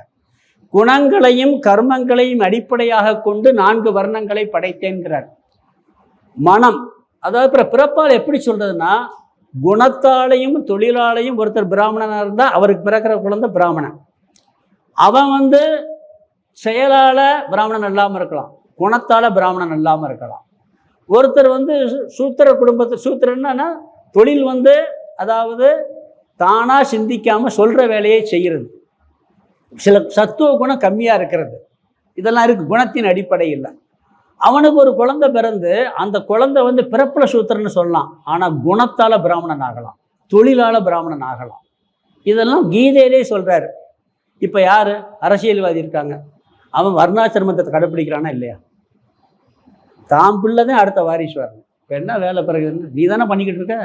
குணங்களையும் கர்மங்களையும் அடிப்படையாக கொண்டு 4 வர்ணங்களை படைத்தேன்கிறார். மனம், அதாவது பிறப்பால் எப்படி சொல்றதுன்னா, குணத்தாலையும் தொழிலாலையும் ஒருத்தர் பிராமணனாக இருந்தால் அவருக்கு பிறக்கிற குழந்தை பிராமணன். அவன் செயலால் பிராமணன் இல்லாமல் இருக்கலாம், குணத்தால் பிராமணன் இல்லாமல் இருக்கலாம். ஒருத்தர் சூத்திர குடும்பத்தை, சூத்திரன்னா தொழில் அதாவது தானாக சிந்திக்காமல் சொல்கிற வேலையை செய்கிறது. சில சத்துவ குணம் கம்மியாக இருக்கிறது, இதெல்லாம் இருக்குது குணத்தின் அடிப்படையில். அவனுக்கு ஒரு குழந்தை பிறந்து அந்த குழந்தை பிறப்பில் சூத்திரன்னு சொல்லலாம், ஆனால் குணத்தால் பிராமணன் ஆகலாம், தொழிலால் பிராமணன் ஆகலாம். இதெல்லாம் கீதையிலே சொல்கிறாரு. இப்போ யார் அரசியல்வாதி இருக்காங்க, அவன் வர்ணாசிரமத்தை கடைப்பிடிக்கிறானா இல்லையா? தான் பிள்ளை தான் அடுத்த வாரிசு வரணும். இப்போ என்ன வேலை பிறகு நீ தானே பண்ணிக்கிட்டு இருக்க.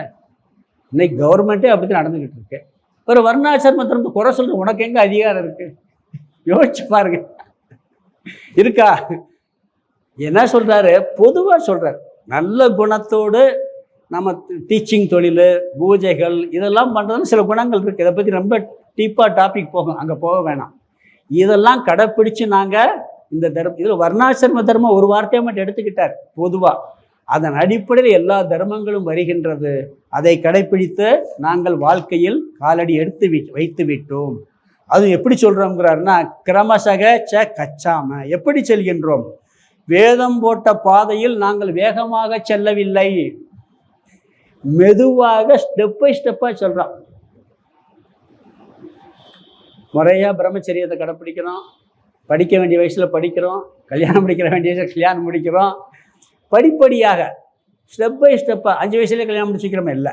இன்னைக்கு கவர்மெண்ட்டே அப்படி தான் நடந்துக்கிட்டு இருக்கு. ஒரு வர்ணாசிரமத்தை குறை சொல்ற உனக்கு எங்கே அதிகாரம் இருக்கு? யோசிச்சு பாருங்க, இருக்கா? என்ன சொல்றாரு? பொதுவாக சொல்றாரு, நல்ல குணத்தோடு நம்ம டீச்சிங் தொழில், பூஜைகள் இதெல்லாம் பண்ணுறதுன்னு சில குணங்கள் இருக்குது. இதை பற்றி ரொம்ப டீப்பாக டாபிக் போகும், அங்கே போக வேணாம். இதெல்லாம் கடைப்பிடிச்சு நாங்கள் இந்த இதில் வர்ணாசிரம தர்மம் ஒரு வார்த்தையை மட்டும் எடுத்துக்கிட்டார் பொதுவாக. அதன் அடிப்படையில் எல்லா தர்மங்களும் வருகின்றது. அதை கடைப்பிடித்து நாங்கள் வாழ்க்கையில் காலடி எடுத்து வைத்து விட்டோம். அது எப்படி சொல்கிறோங்கிறாருன்னா, கிரமசக ச கச்சாம. எப்படி செல்கின்றோம்? வேதம் போட்ட பாதையில் நாங்கள் வேகமாக செல்லவில்லை, மெதுவாக ஸ்டெப் பை ஸ்டெப்பாக சொல்கிறோம். முறையாக பிரம்மச்சரியத்தை கடைப்பிடிக்கிறோம், படிக்க வேண்டிய வயசில் படிக்கிறோம், கல்யாணம் முடிக்கிற வேண்டிய வயசில் கல்யாணம் முடிக்கிறோம். படிப்படியாக ஸ்டெப் பை ஸ்டெப்பாக 5 வயசுலேயே கல்யாணம் முடிச்சுக்கிறோமே இல்லை,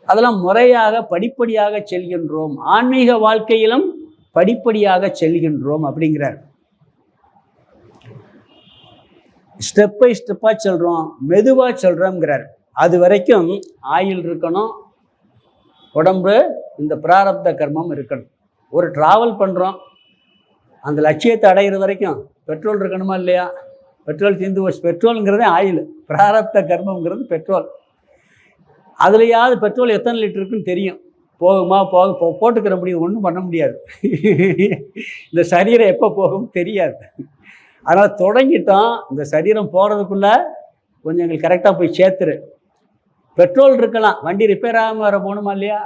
அதெல்லாம் முறையாக படிப்படியாக செல்கின்றோம். ஆன்மீக வாழ்க்கையிலும் படிப்படியாக செல்கின்றோம் அப்படிங்கிறார். ஸ்டெப் பை ஸ்டெப்பாக சொல்கிறோம், மெதுவாக சொல்கிறோங்கிறார். அது வரைக்கும் ஆயுள் இருக்கணும், உடம்பு இந்த பிராரப்த கர்மம் இருக்கணும். ஒரு ட்ராவல் பண்ணுறோம், அந்த லட்சியத்தை அடைகிற வரைக்கும் பெட்ரோல் இருக்கணுமா இல்லையா? பெட்ரோல் தீர்ந்து போச்சு. பெட்ரோலுங்கிறதே ஆயில், பிராரப்த கர்மங்கிறது பெட்ரோல். அதுலையாவது பெட்ரோல் எத்தனை லிட்டர் இருக்குன்னு தெரியும். போகுமா போட்டுக்கிற முடியும், ஒன்றும் பண்ண முடியாது. இந்த சரீரம் எப்போ போகும் தெரியாது. அதனால் தொடங்கிட்டோம், இந்த சரீரம் போகிறதுக்குள்ளே கொஞ்சம் எங்களுக்கு கரெக்டாக போய் சேர்த்துரு. பெட்ரோல் இருக்கலாம், வண்டி ரிப்பேர் ஆகாமல் வர போகணுமா இல்லையா?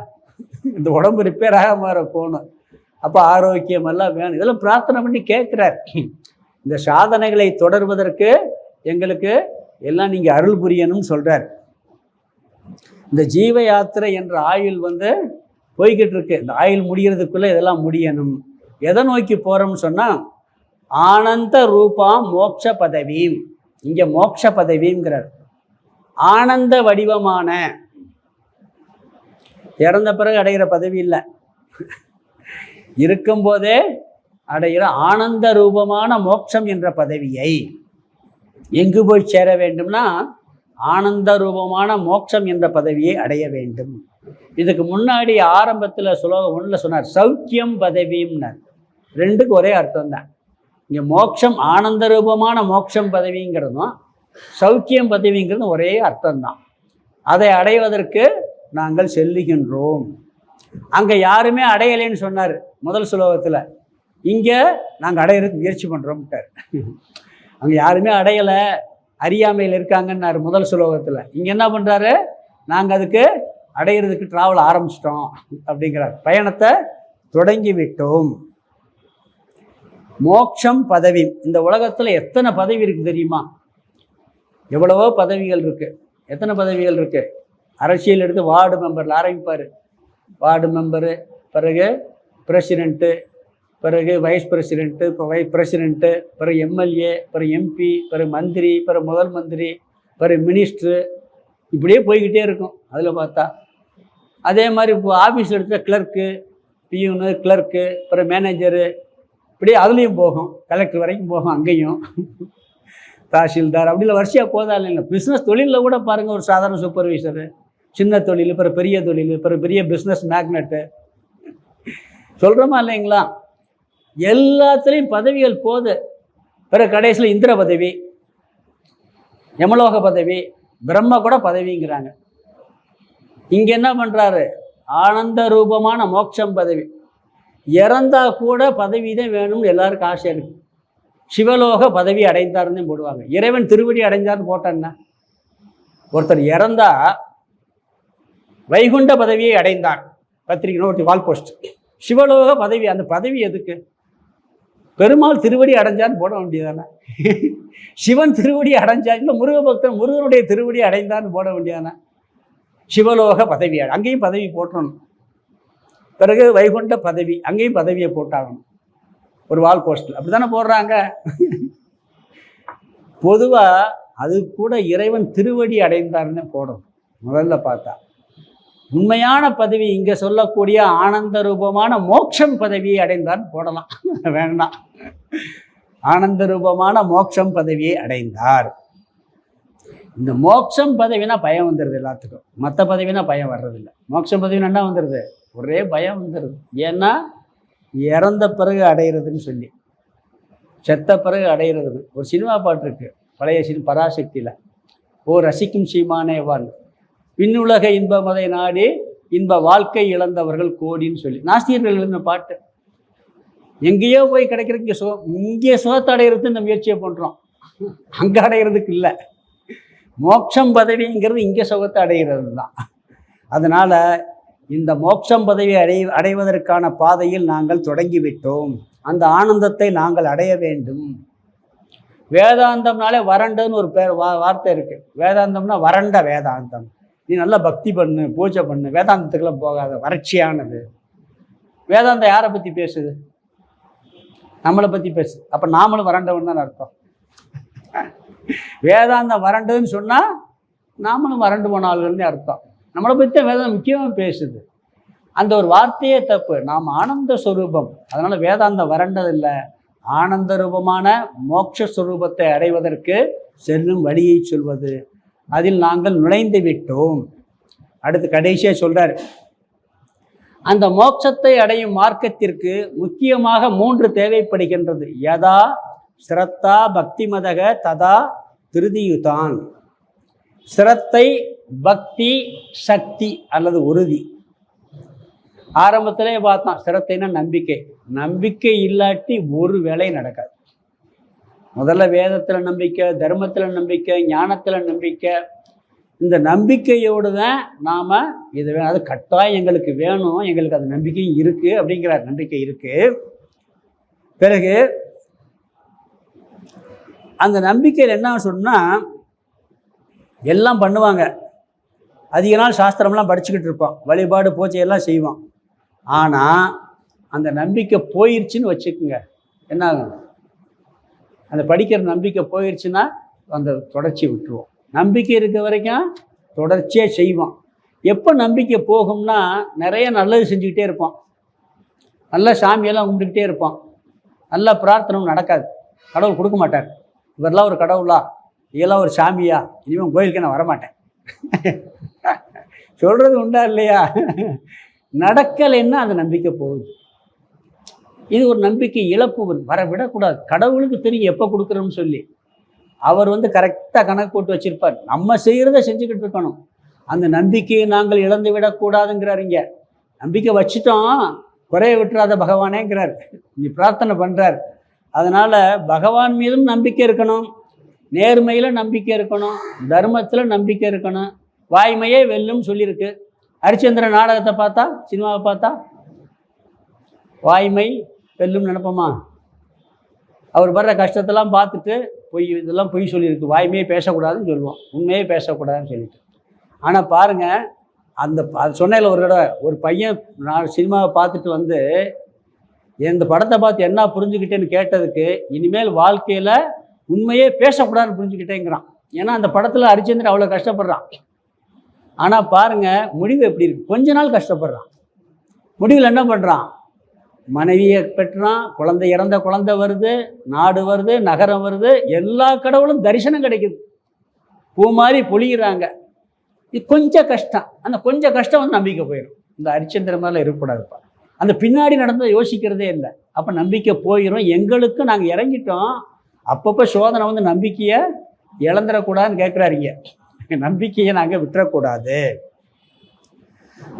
இந்த உடம்பு ரிப்பேர் ஆகாமல் வர போகணும். அப்போ ஆரோக்கியம் எல்லாம் வேணும். இதெல்லாம் பிரார்த்தனை பண்ணி கேட்குறார். இந்த சாதனைகளை தொடர்வதற்கு எங்களுக்கு எல்லாம் நீங்கள் அருள் புரியணும்னு சொல்கிறார். இந்த ஜீவ யாத்திரை என்ற ஆயுள் போய்கிட்டு இருக்கு. இந்த ஆயுள் முடிகிறதுக்குள்ளே இதெல்லாம் முடியணும். எதை நோக்கி போகிறோம்னு சொன்னால் ஆனந்த ரூபா மோட்ச பதவியும். இங்கே மோட்ச பதவிங்கிறார். ஆனந்த வடிவமான, இறந்த பிறகு அடைகிற பதவி இல்லை, இருக்கும்போதே அடைகிற ஆனந்த ரூபமான மோட்சம் என்ற பதவியை எங்கு போய் சேர வேண்டும்னா ஆனந்த ரூபமான மோட்சம் என்ற பதவியை அடைய வேண்டும். இதுக்கு முன்னாடி ஆரம்பத்தில் ஸ்லோகம் 1ல் சொன்னார் சௌக்கியம் பதவியும்னார். ரெண்டுக்கு ஒரே அர்த்தம் தான். இங்கே மோட்சம் ஆனந்த ரூபமான மோட்சம் பதவிங்கிறதும் சௌக்கியம் பதவிங்கிறதும் ஒரே அர்த்தம்தான். அதை அடைவதற்கு நாங்கள் செல்லுகின்றோம். அங்கே யாருமே அடையலைன்னு சொன்னார் முதல் ஸ்லோகத்தில். இங்கே நாங்கள் அடையிறதுக்கு முயற்சி பண்ணுறோம்ட்டார். அங்கே யாருமே அடையலை, அறியாமையில் இருக்காங்கன்னாரு முதல் ஸ்லோகத்தில். இங்கே என்ன பண்ணுறாரு, நாங்கள் அதுக்கு அடையிறதுக்கு ட்ராவல் ஆரம்பிச்சிட்டோம் அப்படிங்கிறார். பயணத்தை தொடங்கி விட்டோம். மோட்சம் பதவி. இந்த உலகத்தில் எத்தனை பதவி இருக்குது தெரியுமா? எவ்வளவோ பதவிகள் இருக்குது. எத்தனை பதவிகள் இருக்குது? அரசியல் எடுத்து வார்டு மெம்பரில் ஆரம்பிப்பார். வார்டு மெம்பரு, பிறகு பிரசிடெண்ட்டு, பிறகு வைஸ் பிரசிடெண்ட்டு, இப்போ வைஸ் பிரசிடெண்ட்டு, பிறகு எம்எல்ஏ, பிறகு எம்பி, பிறகு மந்திரி, பிறகு முதல் மந்திரி, பிறகு மினிஸ்ட்ரு, இப்படியே போய்கிட்டே இருக்கும். அதில் பார்த்தா அதே மாதிரி இப்போ ஆஃபீஸில் எடுத்த கிளர்க்கு, பியூனு, கிளர்க்கு, பிறகு மேனேஜரு, இப்படியே அதுலேயும் போகும், கலெக்டர் வரைக்கும் போகும். அங்கேயும் தாசில்தார், அப்படிலாம் வரிசையாக போதா இல்லைங்க. பிஸ்னஸ் தொழிலில் கூட பாருங்கள், ஒரு சாதாரண சூப்பர்வைசரு, சின்ன தொழில், பிறகு பெரிய தொழில், பிறகு பெரிய பிஸ்னஸ் மேக்னெட்டு, சொல்கிறோமா இல்லைங்களா? எல்லாத்துலேயும் பதவிகள் போகுது. பிறகு கடைசியில் இந்திர பதவி, யமலோக பதவி, பிரம்ம கூட பதவிங்கிறாங்க. இங்கே என்ன பண்ணுறாரு, ஆனந்த ரூபமான மோட்சம் பதவி. இறந்தா கூட பதவி தான் வேணும்னு எல்லாருக்கும் ஆசை இருக்குது. சிவலோக பதவி அடைந்தார்னு போடுவாங்க. இறைவன் திருவடி அடைந்தார்னு போட்டேன்னா, ஒருத்தர் இறந்தா வைகுண்ட பதவியை அடைந்தார், பத்திரிகை நோட்டி வால் போஸ்ட். சிவலோக பதவி, அந்த பதவி எதுக்கு? பெருமாள் திருவடி அடைஞ்சான்னு போட வேண்டியதானே? சிவன் திருவடி அடைஞ்சா, இல்லை முருக பக்தன் முருகனுடைய திருவடி அடைந்தான்னு போட வேண்டியதானே? சிவலோக பதவி, அங்கேயும் பதவி போட்டணும். பிறகு வைகுண்ட பதவி, அங்கேயும் பதவியை போட்டாகணும். ஒரு வால் போஸ்டில் அப்படி தானே போடுறாங்க. பொதுவாக அது கூட இறைவன் திருவடி அடைந்தார்னு போடணும் முதல்ல பார்த்தா. உண்மையான பதவி இங்கே சொல்லக்கூடிய ஆனந்த ரூபமான மோட்சம் பதவியை அடைந்தார்னு போடலாம், வேண்டாம். ஆனந்த ரூபமான மோட்சம் பதவியை அடைந்தார். இந்த மோட்சம் பதவினா பயம் வந்துடுது எல்லாத்துக்கும். மற்ற பதவினா பயம் வர்றதில்லை. மோட்சம் பதவினா என்ன வந்துடுது? ஒரே பயம் வந்துடுது. ஏன்னா இறந்த பிறகு அடைகிறதுன்னு சொல்லி, செத்த பிறகு அடைகிறது. ஒரு சினிமா பாட்டு இருக்குது, பழைய பராசக்தியில், ஓ ரசிக்கும் சீமானேவான், பின்னுலக இன்பமதை நாடி இன்ப வாழ்க்கை இழந்தவர்கள் கோடின்னு சொல்லி நாஸ்திகர்கள் எழுதின பாட்டு. எங்கேயோ போய் கிடைக்கிறதுக்கு இங்கே சுகத்தை அடைகிறதுக்கு இந்த முயற்சியை பண்ணுறோம், அங்கே அடைகிறதுக்கு இல்லை. மோட்சம் பதவிங்கிறது இங்கே சுகத்தை அடைகிறது தான். அதனால் இந்த மோட்சம் பதவி அடைவதற்கான பாதையில் நாங்கள் தொடங்கிவிட்டோம். அந்த ஆனந்தத்தை நாங்கள் அடைய வேண்டும். வேதாந்தம்னாலே வறண்டன்னு ஒரு வார்த்தை இருக்குது. வேதாந்தம்னா வறண்ட வேதாந்தம். நீ நல்லா பக்தி பண்ணு, பூஜை பண்ணு, வேதாந்தத்துக்கெல்லாம் போகாத, வறட்சியானது. வேதாந்தம் யாரை பற்றி பேசுது? நம்மளை பற்றி பேசுது. அப்போ நாமளும் வறண்டவன் தான் அர்த்தம். வேதாந்தம் வறண்டதுன்னு சொன்னால் நாமளும் வறண்டு போன ஆளுகள்னு அர்த்தம். நம்மளை பற்றி தான் வேதாந்தம் முக்கியமாக பேசுது. அந்த ஒரு வார்த்தையே தப்பு. நாம் ஆனந்த ஸ்வரூபம். அதனால் வேதாந்தம் வறண்டதில்லை, ஆனந்த ரூபமான மோட்ச ஸ்வரூபத்தை அடைவதற்கு செல்லும் வழியை சொல்வது. அதில் நாங்கள் நுழைந்து விட்டோம். அடுத்து கடைசியாக சொல்கிறார், அந்த மோட்சத்தை அடையும் மார்க்கத்திற்கு முக்கியமாக 3 தேவைப்படுகின்றது. யதா சிரத்தா பக்தி மதக ததா திருதியுதான். சிரத்தை, பக்தி, சக்தி அல்லது உறுதி. ஆரம்பத்திலே பார்த்தோம், சிரத்தைன்னா நம்பிக்கை. நம்பிக்கை இல்லாட்டி ஒரு வேலை நடக்காது. முதல்ல வேதத்தில் நம்பிக்கை, தர்மத்தில் நம்பிக்கை, ஞானத்தில் நம்பிக்கை. இந்த நம்பிக்கையோடு தான் நாம் இது அது கட்டாயம் எங்களுக்கு வேணும், எங்களுக்கு அது நம்பிக்கையும் இருக்குது அப்படிங்கிறார். நம்பிக்கை இருக்குது. பிறகு அந்த நம்பிக்கையில் என்ன சொன்னால் எல்லாம் பண்ணுவாங்க. அதிக நாள் சாஸ்திரம்லாம் படிச்சுக்கிட்டு இருப்போம், வழிபாடு பூஜையெல்லாம் செய்வோம். ஆனால் அந்த நம்பிக்கை போயிடுச்சுன்னு வச்சுக்கோங்க, என்ன ஆகும்? அந்த படிக்கிற நம்பிக்கை போயிடுச்சுன்னா அந்த தொடர்ச்சி விட்டுருவோம். நம்பிக்கை இருக்க வரைக்கும் தொடர்ச்சியாக செய்வோம். எப்போ நம்பிக்கை போகும்னா நிறைய நல்லது செஞ்சுக்கிட்டே இருப்போம், நல்லா சாமியெல்லாம் கும்பிட்டுக்கிட்டே இருப்போம், நல்லா பிரார்த்தனை நடக்காது, கடவுள் கொடுக்க மாட்டார். இவரெல்லாம் ஒரு கடவுளா, இதெல்லாம் ஒரு சாமியா, இனிமேல் கோயிலுக்கு நான் வரமாட்டேன் சொல்கிறது உண்டா இல்லையா? நடக்கலைன்னா அந்த நம்பிக்கை போகுது. இது ஒரு நம்பிக்கை இழப்பு வர விடக்கூடாது. கடவுளுக்கு தெரியும் எப்போ கொடுக்குறோம்னு சொல்லி. அவர் கரெக்டாக கணக்கு போட்டு வச்சுருப்பார். நம்ம செய்கிறத செஞ்சுக்கிட்டு இருக்கணும். அந்த நம்பிக்கையை நாங்கள் இழந்து விடக்கூடாதுங்கிறாருங்க. நம்பிக்கை வச்சுட்டோம், குறைய விட்டுறாத பகவானேங்கிறார். நீ பிரார்த்தனை பண்ணுறார். அதனால் பகவான் மீதும் நம்பிக்கை இருக்கணும், நேர்மையில் நம்பிக்கை இருக்கணும், தர்மத்தில் நம்பிக்கை இருக்கணும். வாய்மையே வெல்லும் சொல்லியிருக்கு. ஹரிச்சந்திர நாடகத்தை பார்த்தா, சினிமாவை பார்த்தா வாய்மை வெல்லும் நினைப்போமா? அவர் வர்ற கஷ்டத்தெல்லாம் பார்த்துட்டு இதெல்லாம் பொய் சொல்லியிருக்கு, வாய்மையே பேசக்கூடாதுன்னு சொல்லுவோம், உண்மையே பேசக்கூடாதுன்னு சொல்லிட்டு. ஆனால் பாருங்கள், அது சொன்னதில் ஒரு தடவை ஒரு பையன் நான் சினிமாவை பார்த்துட்டு இந்த படத்தை பார்த்து என்ன புரிஞ்சுக்கிட்டேன்னு கேட்டதுக்கு, இனிமேல் வாழ்க்கையில் உண்மையே பேசக்கூடாதுன்னு புரிஞ்சுக்கிட்டேங்கிறான். ஏன்னா அந்த படத்தில் ஹரிச்சந்திரன் அவ்வளோ கஷ்டப்படுறான். ஆனால் பாருங்கள் முடிவு எப்படி இருக்குது. கொஞ்ச நாள் கஷ்டப்படுறான், முடிவில் என்ன பண்ணுறான்? மனைவியை பெற்றான், குழந்தை இறந்த குழந்தை வருது, நாடு வருது, நகரம் வருது, எல்லா கடவுளும் தரிசனம் கிடைக்குது, பூ மாதிரி பொழிகிறாங்க. இது கொஞ்சம் கஷ்டம். அந்த கொஞ்சம் கஷ்டம் நம்பிக்கை போயிடும். இந்த ஹரிச்சந்திர மாதிரிலாம் இருக்கக்கூடாதுப்பா. அந்த பின்னாடி நடந்ததை யோசிக்கிறதே இல்லை. அப்போ நம்பிக்கை போயிடும். எங்களுக்கு நாங்கள் இறங்கிட்டோம், அப்பப்போ சோதனை நம்பிக்கையை இழந்துடக்கூடாதுன்னு கேட்குறாருங்க. நம்பிக்கையை நாங்கள் விட்டுறக்கூடாது.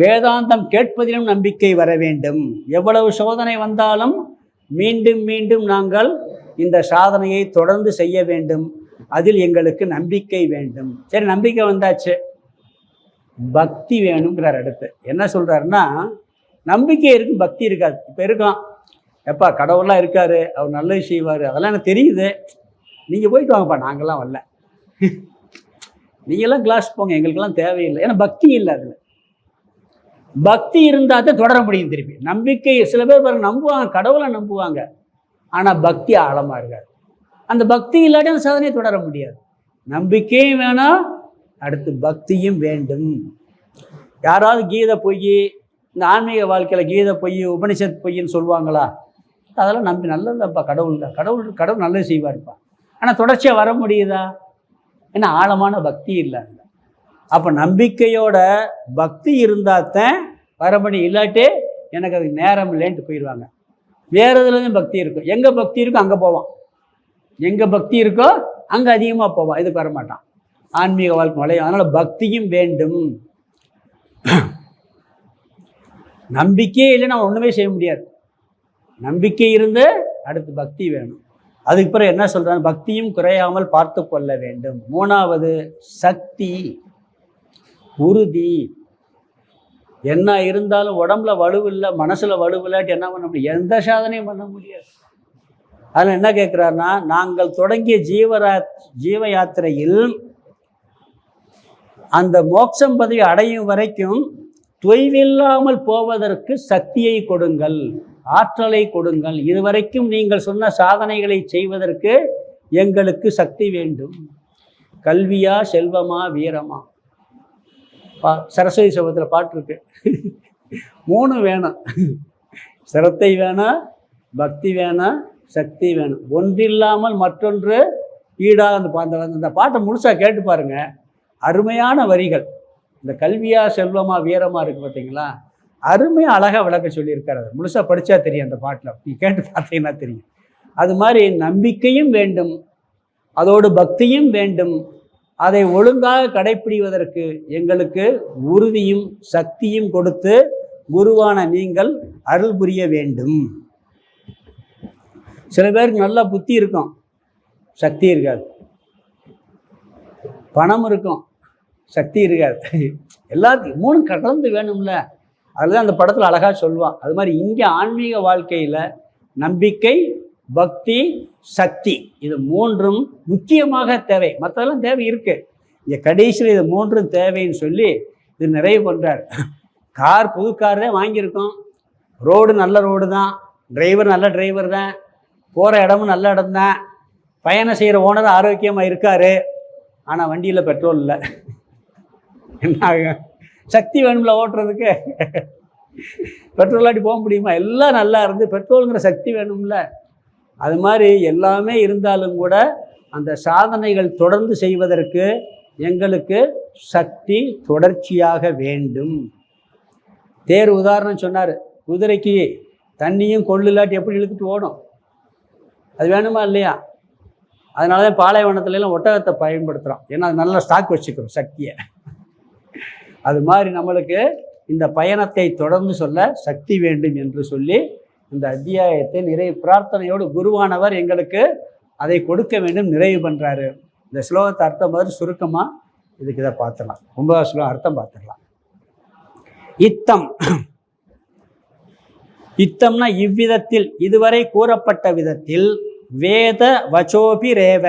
வேதாந்தம் கேட்பதிலும் நம்பிக்கை வர வேண்டும். எவ்வளவு சோதனை வந்தாலும் மீண்டும் மீண்டும் நாங்கள் இந்த சாதனையை தொடர்ந்து செய்ய வேண்டும். அதில் எங்களுக்கு நம்பிக்கை வேண்டும். சரி, நம்பிக்கை வந்தாச்சு, பக்தி வேணுங்கிறார். அடுத்து என்ன சொல்கிறாருன்னா, நம்பிக்கை இருக்கும், பக்தி இருக்காது. இப்போ இருக்கான், எப்பா கடவுள்லாம் இருக்கார், அவர் நல்லது செய்வார், அதெல்லாம் எனக்கு தெரியுது, நீங்கள் போயிட்டு வாங்கப்பா, நாங்கள்லாம் வரல, நீங்கள்லாம் கிளாஸ் போங்க, எங்களுக்கெல்லாம் தேவையில்லை. ஏன்னா பக்தி இல்லை. அதில் பக்தி இருந்தால் தான் தொடர முடியும் திருப்பி. நம்பிக்கை சில பேர் பாருங்க நம்புவாங்க, கடவுளை நம்புவாங்க, ஆனால் பக்தி ஆழமாக இருக்காது. அந்த பக்தி இல்லாட்டி அந்த சாதனையை தொடர முடியாது. நம்பிக்கையும் வேணும், அடுத்து பக்தியும் வேண்டும். யாராவது கீதை பொய், இந்த ஆன்மீக வாழ்க்கையில் கீதை பொய், உபனிஷத் பொய்ன்னு சொல்லுவாங்களா? அதெல்லாம் நம்பி நல்லதுப்பா, கடவுள் தான், கடவுள் நல்லது செய்வார்ப்பா. ஆனால் தொடர்ச்சியாக வர முடியுதா? ஏன்னா ஆழமான பக்தி இல்லை. அப்போ நம்பிக்கையோட பக்தி இருந்தால் தான் வரபடி, இல்லாட்டி எனக்கு அதுக்கு நேரம் இல்லைன்ட்டு போயிடுவாங்க. வேறு இதுலேயும் பக்தி இருக்கும். எங்கே பக்தி இருக்கோ அங்கே போவான், எங்கே பக்தி இருக்கோ அங்கே அதிகமாக போவான், இதுக்கு வரமாட்டான். ஆன்மீக வாழ்க்கை வளையும். அதனால் பக்தியும் வேண்டும். நம்பிக்கையே இல்லைன்னா ஒன்றுமே செய்ய முடியாது. நம்பிக்கை இருந்து அடுத்து பக்தி வேணும். அதுக்கு பிறகு என்ன சொல்கிறாங்க? பக்தியும் குறையாமல் பார்த்து கொள்ள வேண்டும். மூணாவது சக்தி, உறுதி. என்ன இருந்தாலும் உடம்புல வலுவில்லை, மனசில் வலுவில்லாட்டி என்ன பண்ண முடியும்? எந்த சாதனையும் பண்ண முடியாது. அதில் என்ன கேட்குறாருன்னா, நாங்கள் தொடங்கிய ஜீவ யாத்திரையில் அந்த மோட்சம் பதவி அடையும் வரைக்கும் தொய்வில்லாமல் போவதற்கு சக்தியை கொடுங்கள், ஆற்றலை கொடுங்கள். இதுவரைக்கும் நீங்கள் சொன்ன சாதனைகளை செய்வதற்கு எங்களுக்கு சக்தி வேண்டும். கல்வியா, செல்வமா, வீரமா? சரஸ்வதி சபத்தில் பாட்டு இருக்கு. மூணு வேணும். சிரத்தை வேணும், பக்தி வேணும், சக்தி வேணும். ஒன்றில்லாமல் மற்றொன்று ஈடாக. அந்த பாட்டை முழுசாக கேட்டு பாருங்க, அருமையான வரிகள். இந்த கல்வியா, செல்வமா, வீரமா இருக்கு பார்த்தீங்களா? அருமையாக அழகாக விளக்க சொல்லியிருக்காரு. முழுசாக படித்தா தெரியும் அந்த பாட்டில், நீ கேட்டு பார்த்தீங்கன்னா தெரியும். அது மாதிரி நம்பிக்கையும் வேண்டும், அதோடு பக்தியும் வேண்டும். அதை ஒழுங்காக கடைப்பிடிவதற்கு எங்களுக்கு உறுதியும் சக்தியும் கொடுத்து குருவான நீங்கள் அருள் புரிய வேண்டும். சில பேருக்கு நல்ல புத்தி இருக்கும், சக்தி இருக்காது. பணம் இருக்கும், சக்தி இருக்காது. எல்லாத்துக்கும் மூணு கலந்து வேணும்ல. அதுதான் அந்த படத்தில் அழகாக சொல்லுவான். அது மாதிரி இங்கே ஆன்மீக வாழ்க்கையில் நம்பிக்கை, பக்தி, சக்தி இது மூன்றும் முக்கியமாக தேவை. மற்றதெல்லாம் தேவை இருக்குது. இங்கே கடைசியில் இது மூன்றும் தேவைன்னு சொல்லி இது நிறைவு பண்ணுறார். கார் புது கார் தான் வாங்கியிருக்கோம், ரோடு நல்ல ரோடு தான், டிரைவர் நல்ல டிரைவர் தான், போகிற இடமும் நல்ல இடம் தான், பயணம் செய்கிற ஓனர் ஆரோக்கியமாக இருக்கார். ஆனால் வண்டியில் பெட்ரோல் இல்லை. என்ன ஆகும்? சக்தி வேணும்ல ஓட்டுறதுக்கு. பெட்ரோலாட்டி போக முடியுமா? எல்லாம் நல்லா இருந்து பெட்ரோலுங்கிற சக்தி வேணும்ல. அது மாதிரி எல்லாமே இருந்தாலும் கூட அந்த சாதனைகள் தொடர்ந்து செய்வதற்கு எங்களுக்கு சக்தி தொடர்ச்சியாக வேண்டும். தேர் உதாரணம் சொன்னார். குதிரைக்கு தண்ணியும் கொள்ளு இல்லாட்டி எப்படி இழுத்துட்டு ஓடும்? அது வேணுமா இல்லையா? அதனால தான் பாலைவனத்துலலாம் ஒட்டகத்தை பயன்படுத்துகிறோம். ஏன்னா அது நல்லா ஸ்டாக் வச்சுக்கிறோம் சக்தியை. அது மாதிரி நம்மளுக்கு இந்த பயணத்தை தொடர்ந்து சொல்ல சக்தி வேண்டும் என்று சொல்லி இந்த அத்தியாயத்தை நிறைவு பிரார்த்தனையோடு குருவானவர் எங்களுக்கு அதை கொடுக்க வேண்டும் நிறைவு பண்ணுறாரு. இந்த ஸ்லோகத்தை அர்த்தம் மாதிரி சுருக்கமாக இதுக்கு இதை பார்த்துடலாம். 9வது ஸ்லோகம் அர்த்தம் பார்த்துடலாம். இத்தம், இத்தம்னா இவ்விதத்தில், இதுவரை கூறப்பட்ட விதத்தில், வேத வச்சோபி ரேவ,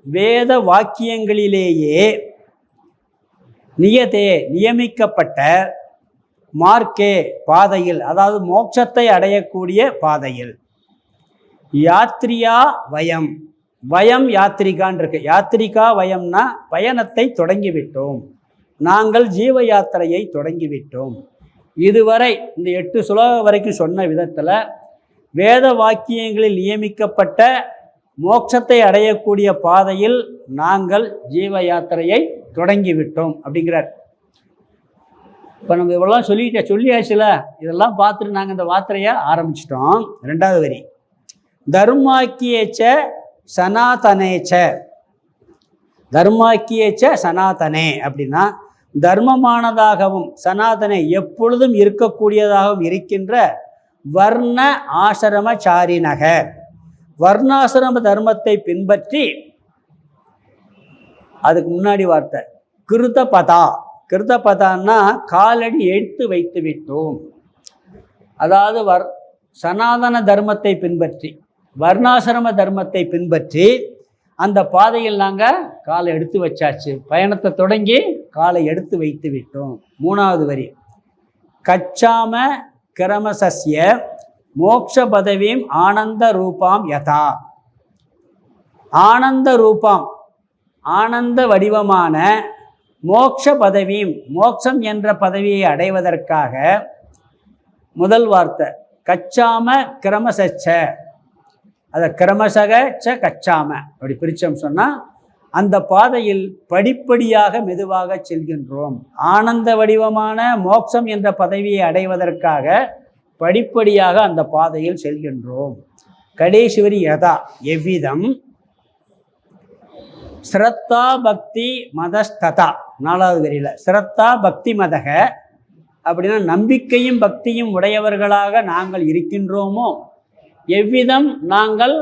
வேத வாக்கியங்களிலேயே நியதே நியமிக்கப்பட்ட மார்க்கே பாதையில், அதாவது மோட்சத்தை அடையக்கூடிய பாதையில், யாத்ரியா வயம், வயம் யாத்திரிகான் இருக்கு. யாத்திரிகா வயம்னா பயணத்தை தொடங்கிவிட்டோம், நாங்கள் ஜீவ யாத்திரையை தொடங்கிவிட்டோம். இதுவரை இந்த 8 ஸ்லோகம் வரைக்கும் சொன்ன விதத்தில் வேத வாக்கியங்களில் நியமிக்கப்பட்ட மோட்சத்தை அடையக்கூடிய பாதையில் நாங்கள் ஜீவ யாத்திரையை தொடங்கிவிட்டோம் அப்படிங்கிறார். இப்போ நம்ம இவ்வளோலாம் சொல்லியாச்சுல, இதெல்லாம் பார்த்துட்டு நாங்கள் இந்த யாத்திரையை ஆரம்பிச்சிட்டோம். 2வது வரி, தர்மாக்கியேச்ச சனாதனேச்ச, தர்மாக்கியேச்ச சனாதனே அப்படின்னா தர்மமானதாகவும் சனாதனை எப்பொழுதும் இருக்கக்கூடியதாகவும் இருக்கின்ற வர்ண ஆசிரமச்சாரினக, வர்ணாசிரம தர்மத்தை பின்பற்றி, அதுக்கு முன்னாடி வார்த்தை கிருதபதா, கிருதபதான்னா காலடி எடுத்து வைத்து விட்டோம். அதாவது சனாதன தர்மத்தை பின்பற்றி வர்ணாசிரம தர்மத்தை பின்பற்றி அந்த பாதையில் நாங்கள் காலை எடுத்து வச்சாச்சு, பயணத்தை தொடங்கி காலை எடுத்து வைத்து விட்டோம். 3வது வரி, கச்சாம கிரமசஸ்ய மோக்ஷ பதவியும் ஆனந்த ரூபாம் யதா, ஆனந்த ரூபாம் ஆனந்த வடிவமான மோக்ஷ பதவியும், மோக்ஷம் என்ற பதவியை அடைவதற்காக முதல் வார்த்தை கச்சாம கிரமசச்ச, அதை கிரமசக ச கச்சாம அப்படி பிரிச்சோம் சொன்னால் அந்த பாதையில் படிப்படியாக மெதுவாக செல்கின்றோம். ஆனந்த வடிவமான மோட்சம் என்ற பதவியை அடைவதற்காக படிப்படியாக அந்த பாதையில் செல்கின்றோம். கடைசி வரி யதா எவ்விதம், ஸ்ரத்தா பக்தி மதஸ்ததா 4வது வரியில் ஸ்ரத்தா பக்தி மதக அப்படின்னா நம்பிக்கையும் பக்தியும் உடையவர்களாக நாங்கள் இருக்கின்றோமோ, எவ்விதம் நாங்கள்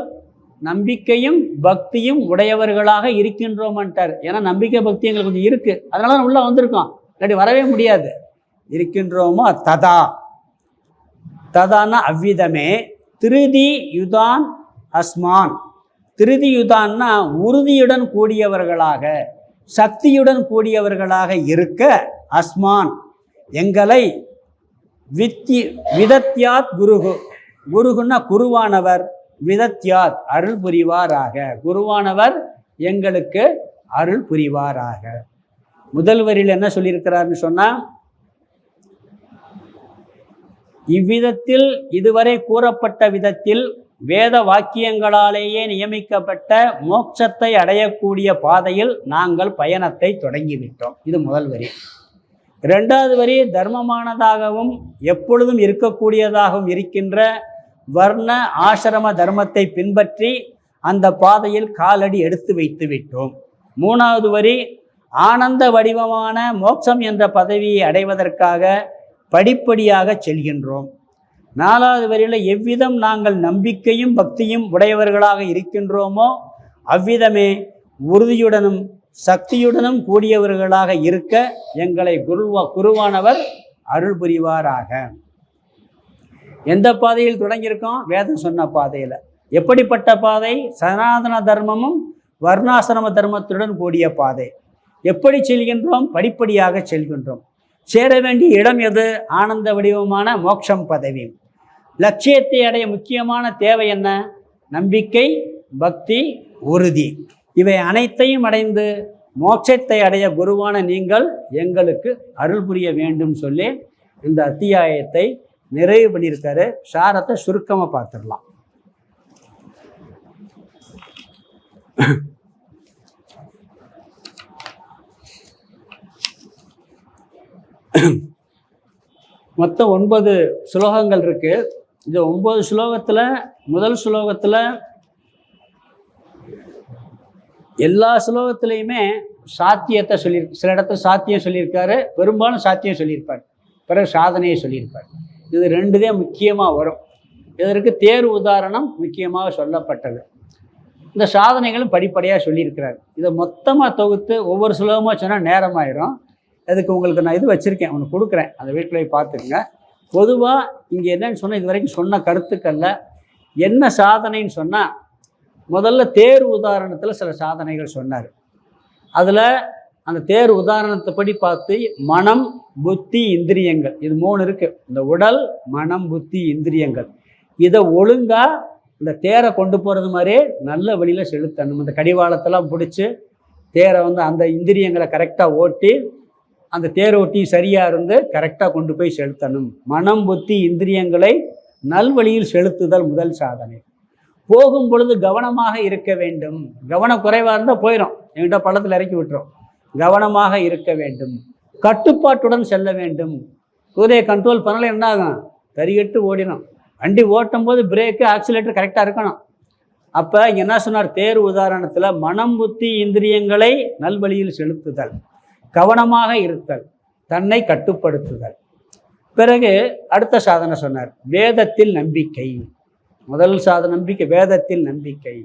நம்பிக்கையும் பக்தியும் உடையவர்களாக இருக்கின்றோம்ட்டார். ஏன்னா நம்பிக்கை பக்தி எங்களுக்கு கொஞ்சம் இருக்குது, அதனால தான் உள்ளே வந்திருக்கோம், இல்லாட்டி வரவே முடியாது. இருக்கின்றோமோ ததா, ததான்னா அவ்விதமே, திருதி யுதான் அஸ்மான், திருதி யுதான்னா உறுதியுடன் கூடியவர்களாக சக்தியுடன் கூடியவர்களாக இருக்க, அஸ்மான் எங்களை, விதத்யாத் குருகு, குருகுன்னா குருவானவர், விதத்யாத் அருள் புரிவாராக, குருவானவர் எங்களுக்கு அருள் புரிவாராக. முதல் வரியில் என்ன சொல்லியிருக்கிறார்னு சொன்னால், இவ்விதத்தில் இதுவரை கூறப்பட்ட விதத்தில் வேத வாக்கியங்களாலேயே நியமிக்கப்பட்ட மோட்சத்தை அடையக்கூடிய பாதையில் நாங்கள் பயணத்தை தொடங்கிவிட்டோம். இது முதல் வரி. 2வது வரி, தர்மமானதாகவும் எப்பொழுதும் இருக்கக்கூடியதாகவும் இருக்கின்ற வர்ண ஆசிரம தர்மத்தை பின்பற்றி அந்த பாதையில் காலடி எடுத்து வைத்து விட்டோம். 3வது வரி, ஆனந்த வடிவமான மோட்சம் என்ற பதவியை அடைவதற்காக படிப்படியாக செல்கின்றோம். 4வது வரியில் எவ்விதம் நாங்கள் நம்பிக்கையும் பக்தியும் உடையவர்களாக இருக்கின்றோமோ அவ்விதமே உறுதியுடனும் சக்தியுடனும் கூடியவர்களாக இருக்க எங்களை குருவானவர் அருள் புரிவாராக. எந்த பாதையில் தொடங்கியிருக்கோம்? வேதம் சொன்ன பாதையில். எப்படிப்பட்ட பாதை? சனாதன தர்மமும் வர்ணாசிரம தர்மத்துடன் கூடிய பாதை. எப்படி செல்கின்றோம்? படிப்படியாக செல்கின்றோம். சேர வேண்டிய இடம் எது? ஆனந்த வடிவமான மோட்சம் பதவி. லட்சியத்தை அடைய முக்கியமான தேவை என்ன? நம்பிக்கை, பக்தி, உறுதி. இவை அனைத்தையும் அடைந்து மோட்சத்தை அடைய குருவான நீங்கள் எங்களுக்கு அருள் புரிய வேண்டும் சொல்லி இந்த அத்தியாயத்தை நிறைவு பண்ணியிருக்காரு. சாரத்தை சுருக்கமாக பார்த்துடலாம். மொத்தம் 9 ஸ்லோகங்கள் இருக்கு. இந்த 9 ஸ்லோகத்தில் முதல் ஸ்லோகத்தில் எல்லா ஸ்லோகத்திலையுமே சாத்தியத்தை சில இடத்துல சாத்தியம் சொல்லியிருக்காரு, பெரும்பாலும் சாத்தியம் சொல்லியிருப்பார், பிறகு சாதனையை சொல்லியிருப்பார். இது 2 தான் முக்கியமாக வரும். இதற்கு தேர்வு உதாரணம் முக்கியமாக சொல்லப்பட்டது. இந்த சாதனைகளும் படிப்படியாக சொல்லியிருக்கிறார். இதை மொத்தமாக தொகுத்து ஒவ்வொரு ஸ்லோகமாக சொன்னால் நேரமாயிரும். அதுக்கு உங்களுக்கு நான் இது வச்சுருக்கேன், ஒன்று கொடுக்குறேன், அந்த வீட்டில் போய் பார்த்துக்குங்க. பொதுவாக இங்கே என்னன்னு சொன்னால், இது வரைக்கும் சொன்ன கருத்துக்களில் என்ன சாதனைன்னு சொன்னால், முதல்ல தேர்வு உதாரணத்தில் சில சாதனைகள் சொன்னார். அதில் அந்த தேர்வு உதாரணத்தை படி பார்த்து மனம், புத்தி, இந்திரியங்கள், இது 3 இருக்குது. இந்த உடல், மனம், புத்தி, இந்திரியங்கள், இதை ஒழுங்காக இந்த தேரை கொண்டு போகிறது மாதிரியே நல்ல வழியில் செலுத்தணும். இந்த கடிவாளத்தெல்லாம் பிடிச்சி தேரை அந்த இந்திரியங்களை கரெக்டாக ஓட்டி அந்த தேர் ஓட்டி சரியாக இருந்து கரெக்டாக கொண்டு போய் செலுத்தணும். மனம், புத்தி, இந்திரியங்களை நல்வழியில் செலுத்துதல் முதல் சாதனை. போகும் பொழுது கவனமாக இருக்க வேண்டும். கவனம் குறைவாக இருந்தால் போயிடும், என்கிட்ட பள்ளத்தில் இறக்கி விட்டுரும். கவனமாக இருக்க வேண்டும். கட்டுப்பாட்டுடன் செல்ல வேண்டும். குதிரையை கண்ட்ரோல் பண்ணல என்ன ஆகும்? தறிகட்டு ஓடிடும். வண்டி ஓட்டும் போது பிரேக்கு, ஆக்சிலேட்டர் கரெக்டாக இருக்கணும். அப்போ இங்கே என்ன சொன்னார்? தேர் உதாரணத்தில் மனம், புத்தி, இந்திரியங்களை நல்வழியில் செலுத்துதல், கவனமாக இருத்தல், தன்னை கட்டுப்படுத்துதல். பிறகு அடுத்த சாதனை சொன்னார், வேதத்தில் நம்பிக்கை. முதல் சாதனை நம்பிக்கை, வேதத்தில் நம்பிக்கை.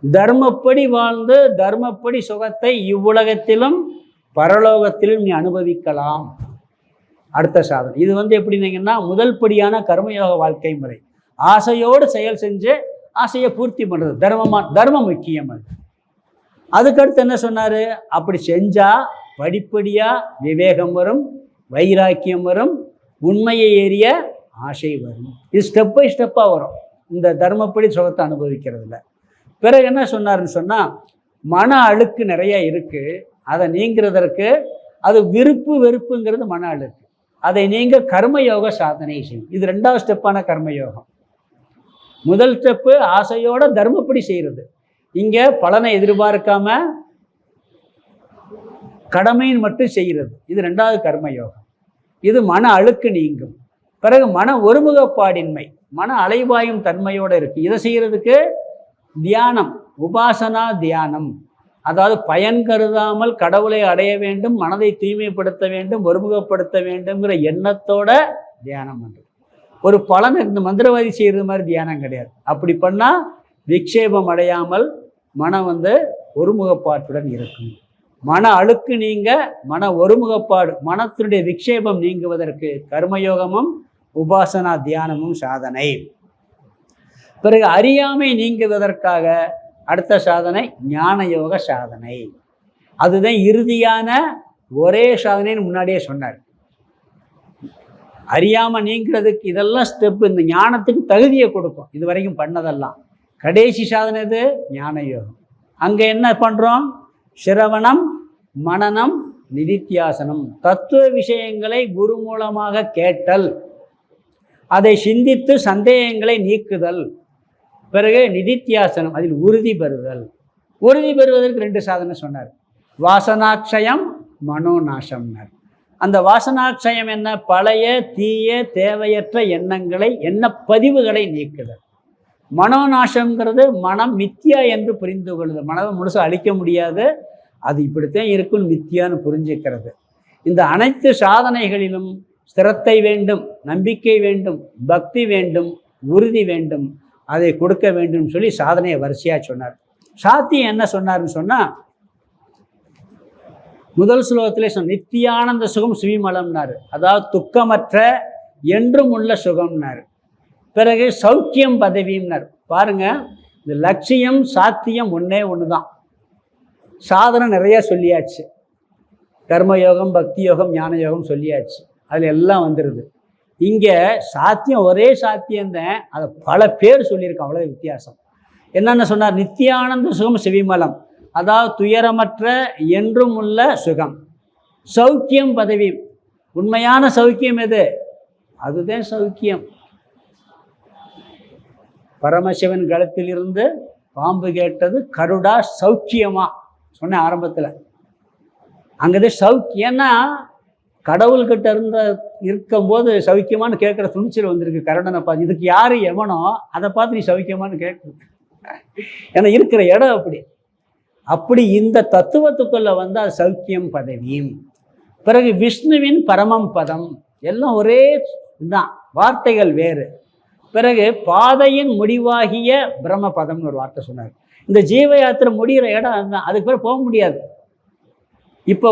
தர்மப்படி வாழ்ந்து தர்மப்படி சுகத்தை இவ்வுலகத்திலும் பரலோகத்திலும் நீ அனுபவிக்கலாம். அடுத்த சாதனை இது எப்படின்னீங்கன்னா, முதல் படியான கர்மயோக வாழ்க்கை முறை. ஆசையோடு செயல் செஞ்சு ஆசையை பூர்த்தி பண்ணுறது தர்மம் முக்கியம். அதுக்கடுத்து என்ன சொன்னார்? அப்படி செஞ்சால் படிப்படியாக விவேகம் வரும், வைராக்கியம் வரும், உண்மையை ஏறிய ஆசை வரும். இது ஸ்டெப் பை ஸ்டெப்பாக வரும் இந்த தர்மப்படி சுகத்தை அனுபவிக்கிறதுல. பிறகு என்ன சொன்னார்னு சொன்னால், மன அழுக்கு நிறைய இருக்குது, அதை நீங்கிறதற்கு அது விருப்பு வெறுப்புங்கிறது மன அழுக்கு, அதை நீங்க கர்மயோக சாதனை செய்யும். இது 2வது ஸ்டெப்பான கர்மயோகம். முதல் ஸ்டெப்பு ஆசையோட தர்மப்படி செய்கிறது. இங்கே பலனை எதிர்பார்க்காம கடமையின் மட்டும் செய்கிறது. இது 2வது கர்மயோகம். இது மன அழுக்கு நீங்கும். பிறகு மன ஒருமுகப்பாடின்மை, மன அலைவாயும் தன்மையோடு இருக்குது. இதை செய்கிறதுக்கு தியானம், உபாசனா தியானம், அதாவது பயன் கருதாமல் கடவுளை அடைய வேண்டும், மனதை தூய்மைப்படுத்த வேண்டும், ஒருமுகப்படுத்த வேண்டும்ங்கிற எண்ணத்தோட தியானம் பண்ணுறது. ஒரு பலன் இந்த மந்திரவாதி செய்கிறது மாதிரி தியானம் கிடையாது. அப்படி பண்ணால் விக்ஷேபம் அடையாமல் மனம் ஒருமுகப்பாட்டுடன் இருக்கும். மன அழுக்கு நீங்க மன ஒருமுகப்பாடு, மனத்தினுடைய விக்ஷேபம் நீங்குவதற்கு கர்மயோகமும் உபாசனா தியானமும் சாதனை. பிறகு அறியாமை நீங்குவதற்காக அடுத்த சாதனை ஞான யோக சாதனை. அதுதான் இறுதியான ஒரே சாதனைன்னு முன்னாடியே சொன்னார். அறியாமல் நீங்கிறதுக்கு இதெல்லாம் ஸ்டெப்பு, இந்த ஞானத்துக்கு தகுதியை கொடுக்கும். இது வரைக்கும் பண்ணதெல்லாம் கடைசி சாதனை இது ஞான யோகம். அங்கே என்ன பண்ணுறோம்? சிரவணம், மனனம், நிதித்தியாசனம், தத்துவ விஷயங்களை குரு மூலமாக கேட்டல், அதை சிந்தித்து சந்தேகங்களை நீக்குதல். பிறகு நிதித்தியாசனம், அதில் உறுதி பெறுதல். உறுதி பெறுவதற்கு 2 சாதனை சொன்னார். வாசனாட்சயம், மனோநாசம்னார். அந்த வாசனாட்சயம் என்ன? பழைய தீய தேவையற்ற எண்ண பதிவுகளை நீக்குதல். மனோநாசம்ங்கிறது மனம் மித்தியா என்று புரிந்து கொள்ளுது. மனதை முழுசாக அழிக்க முடியாது, அது இப்படித்தான் இருக்குன்னு மித்தியான்னு புரிஞ்சுக்கிறது. இந்த அனைத்து சாதனைகளிலும் ஸ்திரத்தை வேண்டும், நம்பிக்கை வேண்டும், பக்தி வேண்டும், உறுதி வேண்டும், அதை கொடுக்க வேண்டும் சொல்லி சாதனையை வரிசையாக சொன்னார். சாத்தியம் என்ன சொன்னார்னு சொன்னால், முதல் ஸ்லோகத்திலே நித்தியானந்த சுகம் சுவிமலம்னாரு, அதாவது துக்கமற்ற என்றும் உள்ள சுகம்னாரு. பிறகு சௌக்கியம் பதவியும்னார். பாருங்க, இந்த லட்சியம் சாத்தியம் ஒன்றே ஒன்று தான். சாதனை நிறைய சொல்லியாச்சு, கர்மயோகம், பக்தி யோகம், ஞான யோகம் சொல்லியாச்சு, அதில் எல்லாம் வந்துடுது. இங்கே சாத்தியம் ஒரே சாத்தியம்தான், அதை பல பேர் சொல்லியிருக்கோம், அவ்வளோ வித்தியாசம். என்னென்ன சொன்னார்? நித்தியானந்த சுகம் சிவிமலம், அதாவது துயரமற்ற என்றும் உள்ள சுகம். சௌக்கியம் பதவி, உண்மையான சௌக்கியம் எது? அதுதான் சௌக்கியம். பரமசிவன் கழுத்தில் இருந்து பாம்பு கேட்டது கருடா சௌக்கியமா சொன்ன ஆரம்பத்தில். அங்கதான் சௌக்கியம்னா கடவுள்கிட்ட இருக்கும்போது சௌக்கியமானு கேட்குற துணிச்சல் வந்திருக்கு கருடனை பார்த்து. இதுக்கு யார் எவனோ அதை பார்த்து நீ சௌக்கியமானு கேட்குறது, ஏன்னா இருக்கிற இடம் அப்படி. அப்படி இந்த தத்துவத்துக்குள்ள வந்து அது சௌக்கியம் பதவியும். பிறகு விஷ்ணுவின் பரமம் பதம், எல்லாம் ஒரே தான், வார்த்தைகள் வேறு. பிறகு பாதையின் முடிவாகிய பிரம்ம பதம்னு ஒரு வார்த்தை சொன்னார். இந்த ஜீவ யாத்திரை முடிகிற இடம் அதுதான், அதுக்கு பேர் போக முடியாது. இப்போ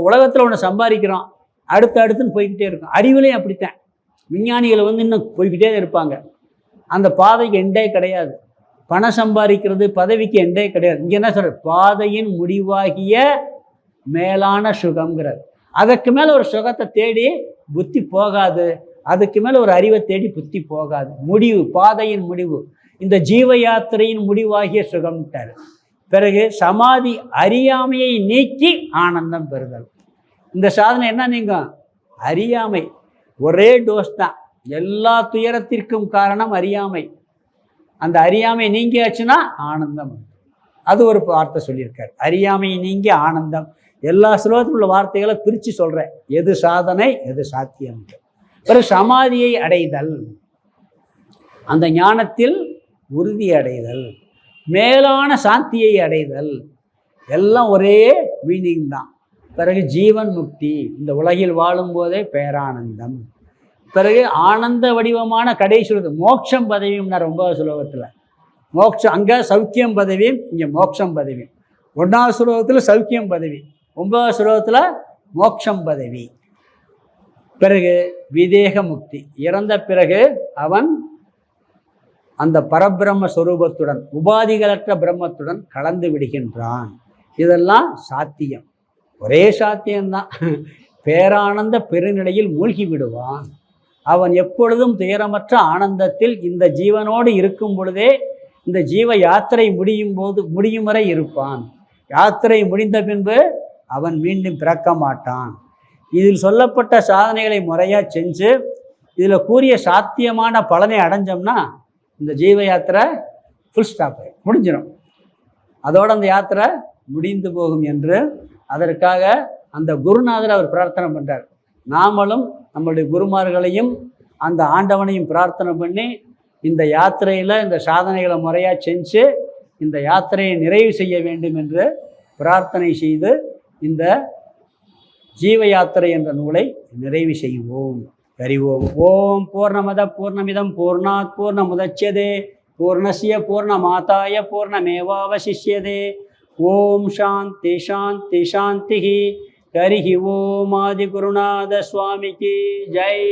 உலகத்தில் ஒன்று சம்பாதிக்கிறோம், அடுத்துன்னு போய்கிட்டே இருக்கும். அறிவுலையும் அப்படித்தான், விஞ்ஞானிகளை வந்து இன்னும் போய்கிட்டே இருப்பாங்க. அந்த பாதைக்கு எண்டே கிடையாது. பணம் சம்பாதிக்கிறது, பதவிக்கு எண்டே கிடையாது. இங்கே என்ன சொல்ற? பாதையின் முடிவாகிய மேலான சுகம்ங்கிறார். அதற்கு மேலே ஒரு சுகத்தை தேடி புத்தி போகாது, அதுக்கு மேலே ஒரு அறிவை தேடி புத்தி போகாது. முடிவு, பாதையின் முடிவு, இந்த ஜீவ யாத்திரையின் முடிவாகிய சுகம்ட்டார். பிறகு சமாதி, அறியாமையை நீக்கி ஆனந்தம் பெறுதல். இந்த சாதனை என்ன? நீங்கள் அறியாமை, ஒரே டோஸ் தான். எல்லா துயரத்திற்கும் காரணம் அறியாமை. அந்த அறியாமை நீங்கியாச்சுன்னா ஆனந்தம். அது ஒரு வார்த்தை சொல்லியிருக்காரு, அறியாமை நீங்கி ஆனந்தம். எல்லா ஸ்லோகத்தில் உள்ள வார்த்தைகளை பிரித்து சொல்கிறேன், எது சாதனை எது சாத்தியம். பிறகு சமாதியை அடைதல், அந்த ஞானத்தில் உறுதி அடைதல், மேலான சாந்தியை அடைதல், எல்லாம் ஒரே மீனிங் தான். பிறகு ஜீவன் முக்தி, இந்த உலகில் வாழும்போதே பேரானந்தம். பிறகு ஆனந்த வடிவமான கடைசி மோட்சம் பதவியும். 9வது ஸ்லோகத்தில் மோட்சம், அங்கே சௌக்கியம் பதவியும், இங்கே மோட்சம் பதவியும். 1வது ஸ்லோகத்தில் சௌக்கியம் பதவி, 9வது ஸ்லோகத்தில் மோட்சம் பதவி. பிறகு விதேக முக்தி, இறந்த பிறகு அவன் அந்த பரபிரம்ம ஸ்வரூபத்துடன், உபாதிகளற்ற பிரம்மத்துடன் கலந்து விடுகின்றான். இதெல்லாம் சாத்தியம், ஒரே சாத்தியம்தான். பேரானந்த பெருநிலையில் மூழ்கி விடுவான். அவன் எப்பொழுதும் துயரமற்ற ஆனந்தத்தில் இந்த ஜீவனோடு இருக்கும் பொழுதே இந்த ஜீவ யாத்திரை முடியும் வரை இருப்பான். யாத்திரை முடிந்த பின்பு அவன் மீண்டும் பிறக்க மாட்டான். இதில் சொல்லப்பட்ட சாதனைகளை முறையாக செஞ்சு இதில் கூறிய சாத்தியமான பலனை அடைஞ்சோம்னா இந்த ஜீவ யாத்திரை ஃபுல் ஸ்டாப் முடிஞ்சிடும். அதோடு அந்த யாத்திரை முடிந்து போகும் என்று அதற்காக அந்த குருநாதர் அவர் பிரார்த்தனை பண்ணுறார். நாமளும் நம்மளுடைய குருமார்களையும் அந்த ஆண்டவனையும் பிரார்த்தனை பண்ணி இந்த யாத்திரையில் இந்த சாதனைகளை முறையாக செஞ்சு இந்த யாத்திரையை நிறைவு செய்ய வேண்டும் என்று பிரார்த்தனை செய்து இந்த ஜீவ யாத்திரை என்ற நூலை நிறைவு செய்வோம். அறிவோம். ஓம் பூர்ணமத பூர்ணமிதம் பூர்ணாத் பூர்ணமுதச்யதே பூர்ணஸ்ய பூர்ணமாதாய பூர்ணமேவாவசிஷ்யதே. ஓம் சாந்தி சாந்தி சாந்தி. ஹரி ஓம் ஆதி குருநாத சுவாமிக்கு ஜெய்.